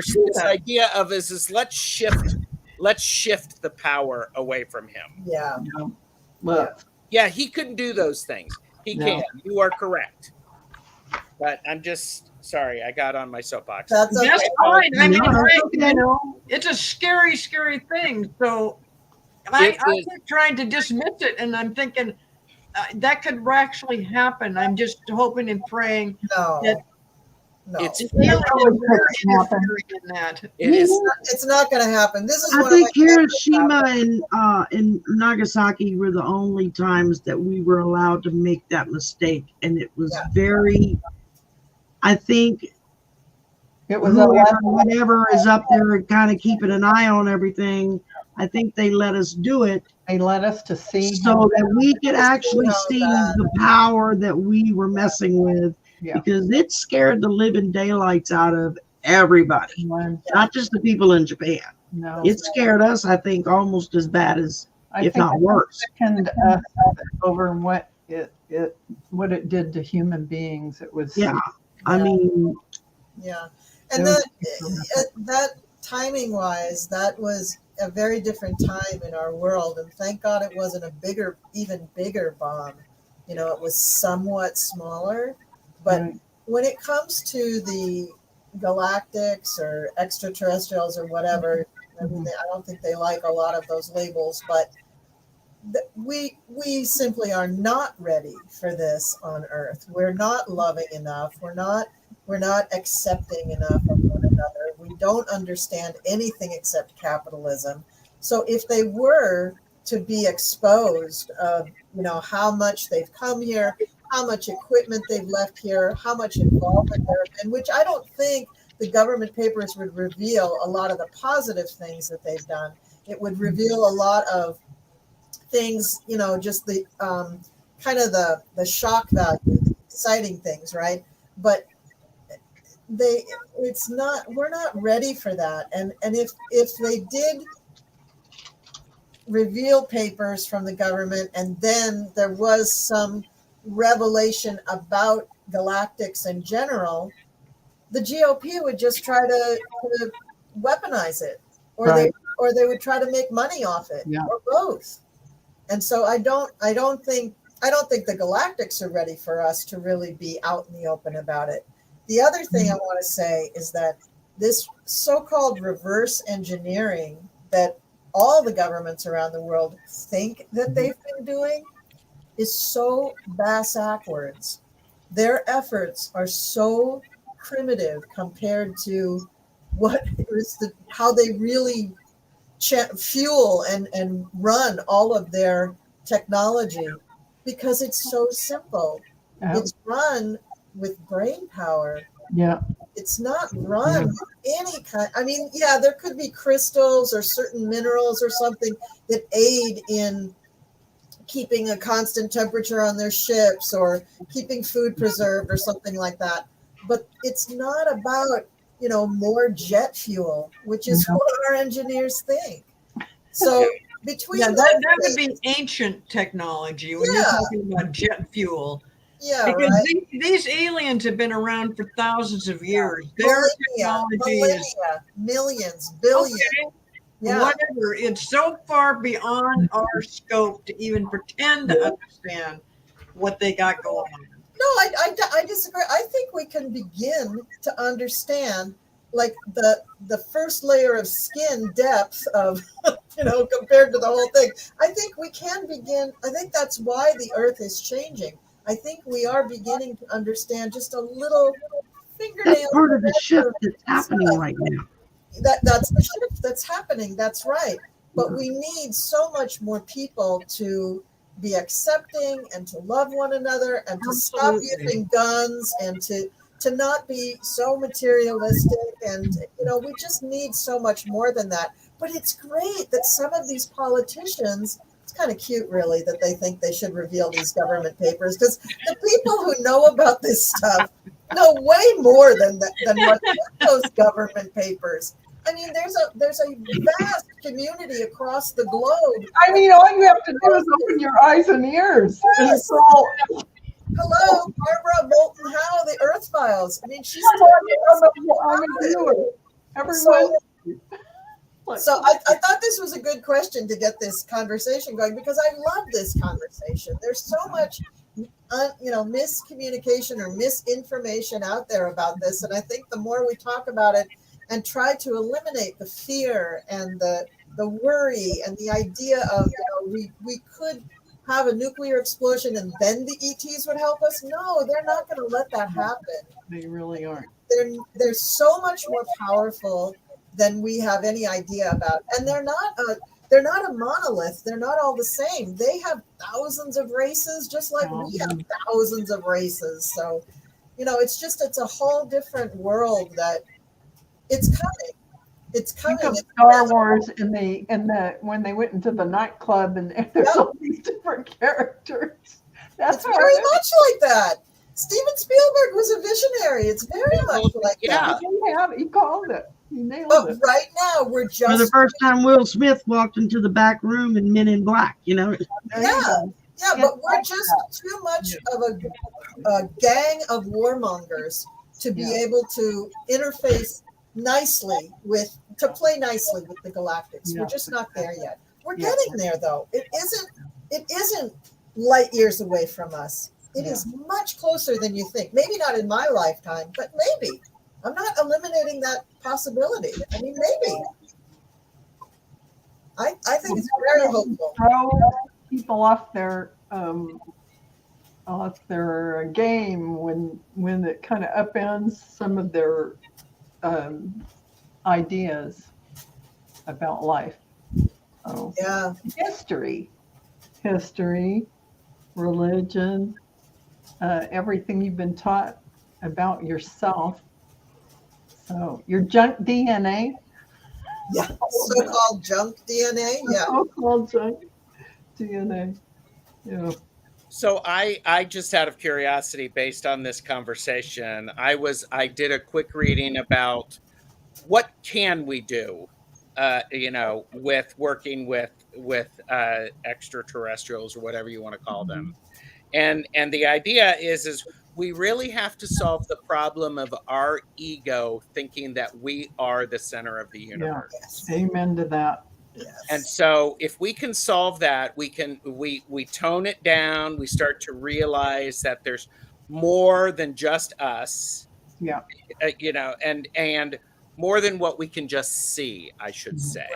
this idea of is let's shift the power away from him. Yeah. Yeah, he couldn't do those things. He can't. You are correct. But I'm just sorry, I got on my soapbox. That's okay. That's fine. I mean, it's a scary, scary thing. So I keep trying to dismiss it, and I'm thinking that could actually happen. I'm just hoping and praying that No, It's Aliens That are probably couldn't happen. interfering in that. it is it's not going to happen. This is I one think of my favorite Hiroshima topics. and Nagasaki were the only times that we were allowed to make that mistake, and it was Yeah. very. I think It was a whatever is up there and kind of keeping an eye on everything. I think they let us do it they let us to see so that we could actually how see bad. the power that we were messing with, Yeah. because it scared the living daylights out of everybody, him. not just the people in Japan. No, It scared us, I think, almost as bad as, I if think not it worse. sickened us over what it did to human beings. It was Yeah, I mean, Yeah, It and was that timing wise, that was a very different time in our world, and thank God it wasn't a even bigger bomb. You know, it was somewhat smaller, but Right. when it comes to the galactics or extraterrestrials or whatever, I mean, I don't think they like a lot of those labels, but we simply are not ready for this on Earth. We're not loving enough. We're not accepting enough of one another. We don't understand anything except capitalism. So if they were to be exposed of, you know, how much they've come here, how much equipment they've left here, how much involvement there have been, which I don't think the government papers would reveal a lot of the positive things that they've done. It would reveal a lot of things, you know, just the kind of the shock value, the exciting things, right? But we're not ready for that. And if they did reveal papers from the government and then there was some revelation about galactics in general, the GOP would just try to weaponize it, or Right. they would try to make money off it, Yeah. or both. And so I don't think the galactics are ready for us to really be out in the open about it. The other thing I want to say is that this so-called reverse engineering that all the governments around the world think that they've been doing is so bass-ackwards. Their efforts are so primitive compared to how they really fuel and run all of their technology, because it's so simple. Yeah. It's run with brain power. Yeah. It's not run with any kind. I mean, yeah, there could be crystals or certain minerals or something that aid in keeping a constant temperature on their ships or keeping food preserved or something like that. But it's not about, you know, more jet fuel, which is what our engineers think. So between Yeah, those that would things, be ancient technology when you're Yeah. talking about jet fuel. yeah, Because right. these aliens have been around for thousands of years. Their technology is millennia, millions, billions. okay, Yeah. whatever. It's so far beyond our scope to even pretend to understand what they got going on. No, I disagree. I think we can begin to understand, like the first layer of skin depth of, you know, compared to the whole thing. I think we can begin. I think that's why the Earth is changing. I think we are beginning to understand just a little fingernail. that's part of the shift that's happening right now. That's the shift that's happening. That's right. But we need so much more people to be accepting and to love one another and to stop using guns and to not be so materialistic. And, you know, we just need so much more than that. But it's great that some of these politicians, it's kind of cute, really, that they think they should reveal these government papers, because the people who know about this stuff know way more than what's in those government papers. I mean, there's a vast community across the globe. I mean, all you have to do is open your eyes and ears. And Yes. it's all, Hello, Barbara Bolton Howe, the Earth Files. I mean, she's I'm a viewer. Everyone. So I thought this was a good question to get this conversation going, because I love this conversation. There's so much, you know, miscommunication or misinformation out there about this, and I think the more we talk about it and try to eliminate the fear and the worry and the idea of, you know, we could have a nuclear explosion and then the ETs would help us? No, they're not going to let that happen. They really aren't. They're so much more powerful than we have any idea about, and they're not a monolith. They're not all the same. They have thousands of races, just like we have thousands of races. So, it's a whole different world that it's coming. It's coming. Think of Star Wars in the when they went into the nightclub and there's all these different characters. That's it's very much like that. Steven Spielberg was a visionary. It's very much like that. He called it. He nailed But it. right now we're just For the first time Will Smith walked into the back room in Men in Black, Yeah, but we're just too much of a gang of warmongers to be able to interface nicely to play nicely with the galactics. We're just not there yet. We're getting there though. It isn't light years away from us. It is much closer than you think. Maybe not in my lifetime, but maybe. I'm not eliminating that possibility. I mean, maybe. I think it's very hopeful. Throw people off their game when it kind of upends some of their ideas about life. Oh, Yeah. history, religion, everything you've been taught about yourself. So your junk DNA. Yeah. So-called junk DNA. Yeah. So-called junk DNA. Yeah. So I just out of curiosity, based on this conversation, I did a quick reading about what can we do, with working with extraterrestrials or whatever you want to call them, and the idea is we really have to solve the problem of our ego thinking that we are the center of the universe. Yes. Amen to that. Yes. And so if we can solve that, we tone it down. We start to realize that there's more than just us. Yeah. And more than what we can just see, I should say.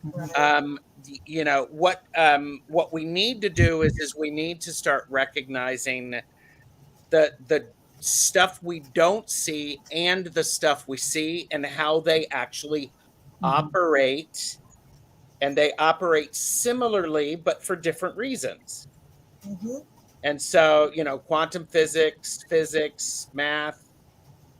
Right. What we need to do is we need to start recognizing the stuff we don't see and the stuff we see and how they actually operate. And they operate similarly, but for different reasons. Mm-hmm. And so, quantum physics, math,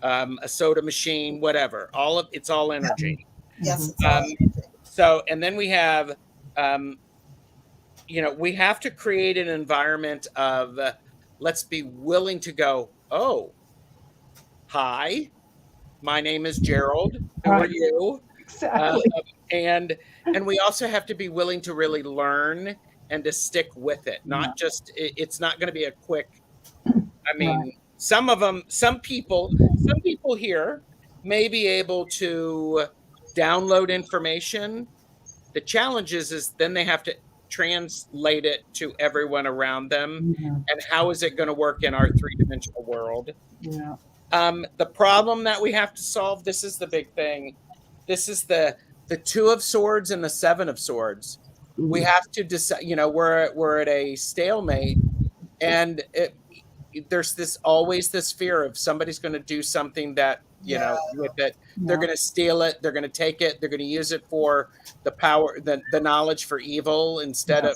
a soda machine, whatever, it's all energy. Yes. It's all energy. So, and then we have, we have to create an environment of, let's be willing to go, oh, hi, my name is Gerald. Who are you? Exactly. And we also have to be willing to really learn and to stick with it. Not just, it's not going to be a quick, I mean, some people here may be able to download information. The challenge is then they have to translate it to everyone around them. And how is it going to work in our three-dimensional world? Yeah. The problem that we have to solve, this is the big thing. This is the Two of Swords and the Seven of Swords. We have to decide, we're at a stalemate, and there's always this fear of somebody's going to do something that, with it. They're going to steal it. They're going to take it. They're going to use it for the power, the knowledge for evil instead of,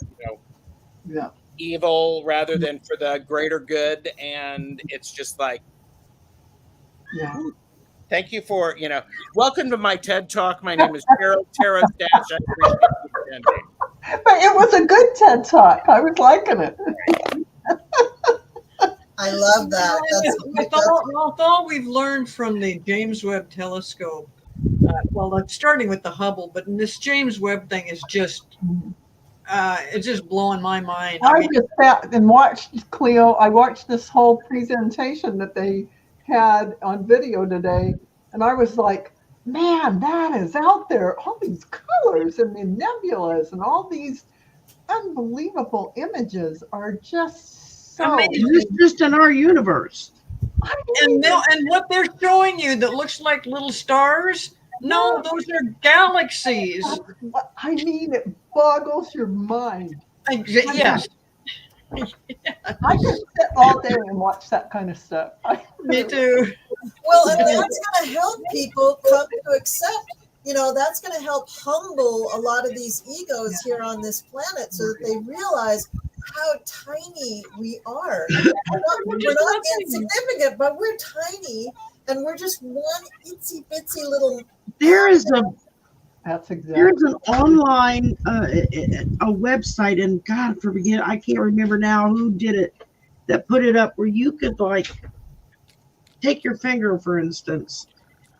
evil rather than for the greater good. And it's just like, thank you for, welcome to my TED Talk. My name is Gerald Terra Dash. I appreciate you attending. But it was a good TED Talk. I was liking it. I love that. With all we've learned from the James Webb Telescope, starting with the Hubble, but this James Webb thing is just, it's just blowing my mind. I just sat and watched Cleo. I watched this whole presentation that they had on video today, and I was like, man, that is out there. All these colors and the nebulas and all these unbelievable images are just so amazing. It's just in our universe. And what they're showing you that looks like little stars, no, those are galaxies. I mean, it boggles your mind. Yes. I could sit all day and watch that kind of stuff. Me too. Well, and that's going to help people come to accept, that's going to help humble a lot of these egos here on this planet so that they realize how tiny we are. We're not insignificant, but we're tiny, and we're just one itsy bitsy little. There's an online a website, and God forbid, I can't remember now who did it, that put it up where you could like take your finger, for instance,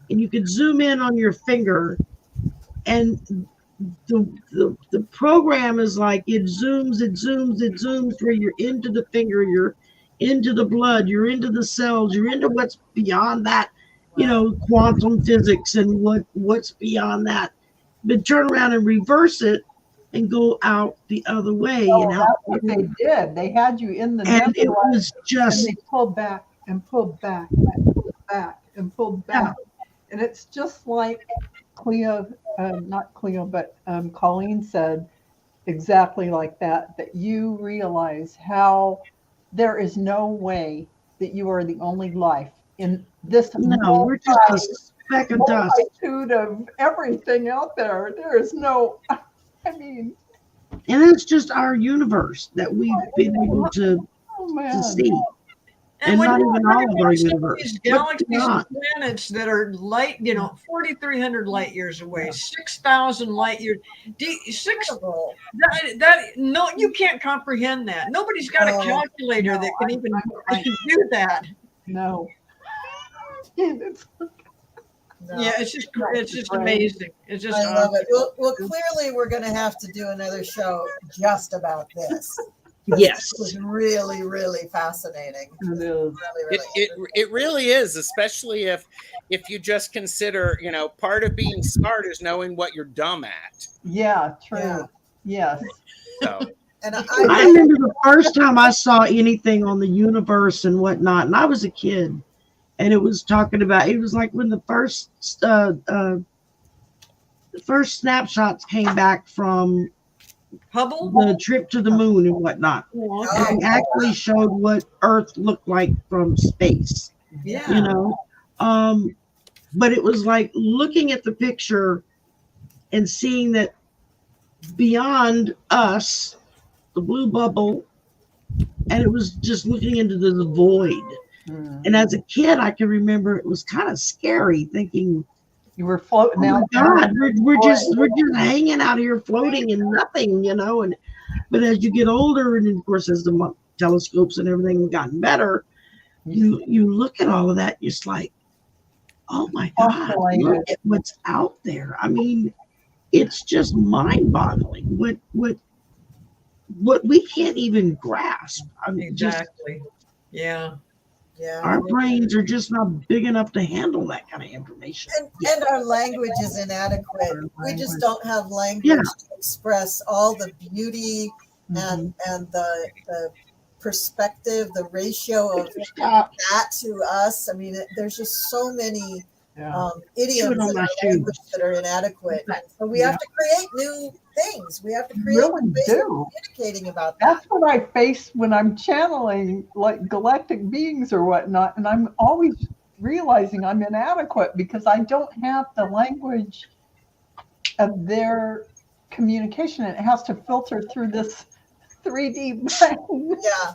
and you could zoom in on your finger, and the program is like it zooms where you're into the finger, you're into the blood, you're into the cells, you're into what's beyond that, quantum physics and what's beyond that. But turn around and reverse it and go out the other way. Oh, that's what they did. They had you in the and it was just, and they pulled back and pulled back and pulled back and pulled back. And it's just like Cleo, not Cleo, but Colleen said exactly like that you realize how there is no way that you are the only life in this we're just a speck of dust. Multitude of everything out there. There is no, and it's just our universe that we've been able to see. And not even all of our universe. These galaxies and planets that are 4,300 light years away, 6,000 light years. No, you can't comprehend that. Nobody's got a calculator that can even do that. No. Yeah, it's just amazing. It's just I love it. Well, clearly we're going to have to do another show just about this. Yes, it was really, really fascinating. It really is, especially if you just consider, part of being smart is knowing what you're dumb at. Yeah, true. Yeah. Yes. So. And I remember the first time I saw anything on the universe and whatnot, and I was a kid, and it was talking about, it was like when the first snapshots came back from Hubble, the trip to the moon and whatnot. Oh, they actually showed what Earth looked like from space. Yeah. But it was like looking at the picture and seeing that beyond us, the blue bubble, and it was just looking into the void. And as a kid, I can remember it was kind of scary, thinking, you were floating out. Oh my God, we're just hanging out here floating in nothing, but as you get older, and of course as the telescopes and everything have gotten better, you look at all of that, you're just like, oh my God, look at what's out there. I mean, it's just mind-boggling what we can't even grasp. I mean, exactly. Yeah. Our brains are just not big enough to handle that kind of information. And our language is inadequate. We just don't have language to express all the beauty and the perspective, the ratio of that to us. I mean, there's just so many idioms in our language that are inadequate. And so we have to create new things. We have to create new ways of communicating about that. That's what I face when I'm channeling like galactic beings or whatnot. And I'm always realizing I'm inadequate because I don't have the language of their communication. It has to filter through this 3D brain. Yeah.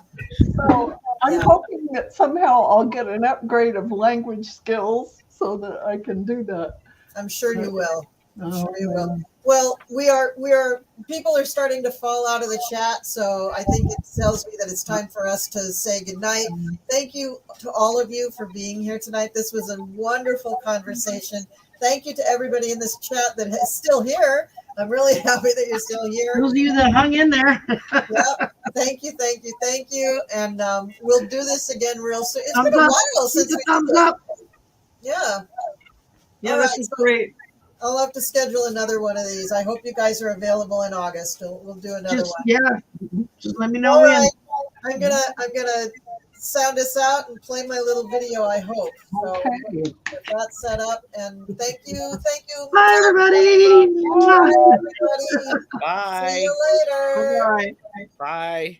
So I'm hoping that somehow I'll get an upgrade of language skills so that I can do that. I'm sure you will. I'm sure you will. Well, we are people are starting to fall out of the chat, so I think it tells me that it's time for us to say goodnight. Thank you to all of you for being here tonight. This was a wonderful conversation. Thank you to everybody in this chat that is still here. I'm really happy that you're still here. Those of you that hung in there. Thank you. And we'll do this again real soon. It's been a while since we did this. Up. Yeah. Yeah, this is great. I'll have to schedule another one of these. I hope you guys are available in August. We'll do another one. Yeah, just let me know All when. right. I'm gonna sound us out and play my little video. I hope. So get that set up. And thank you. Bye, everybody. Bye, everybody. Bye. See you later. All right. Bye.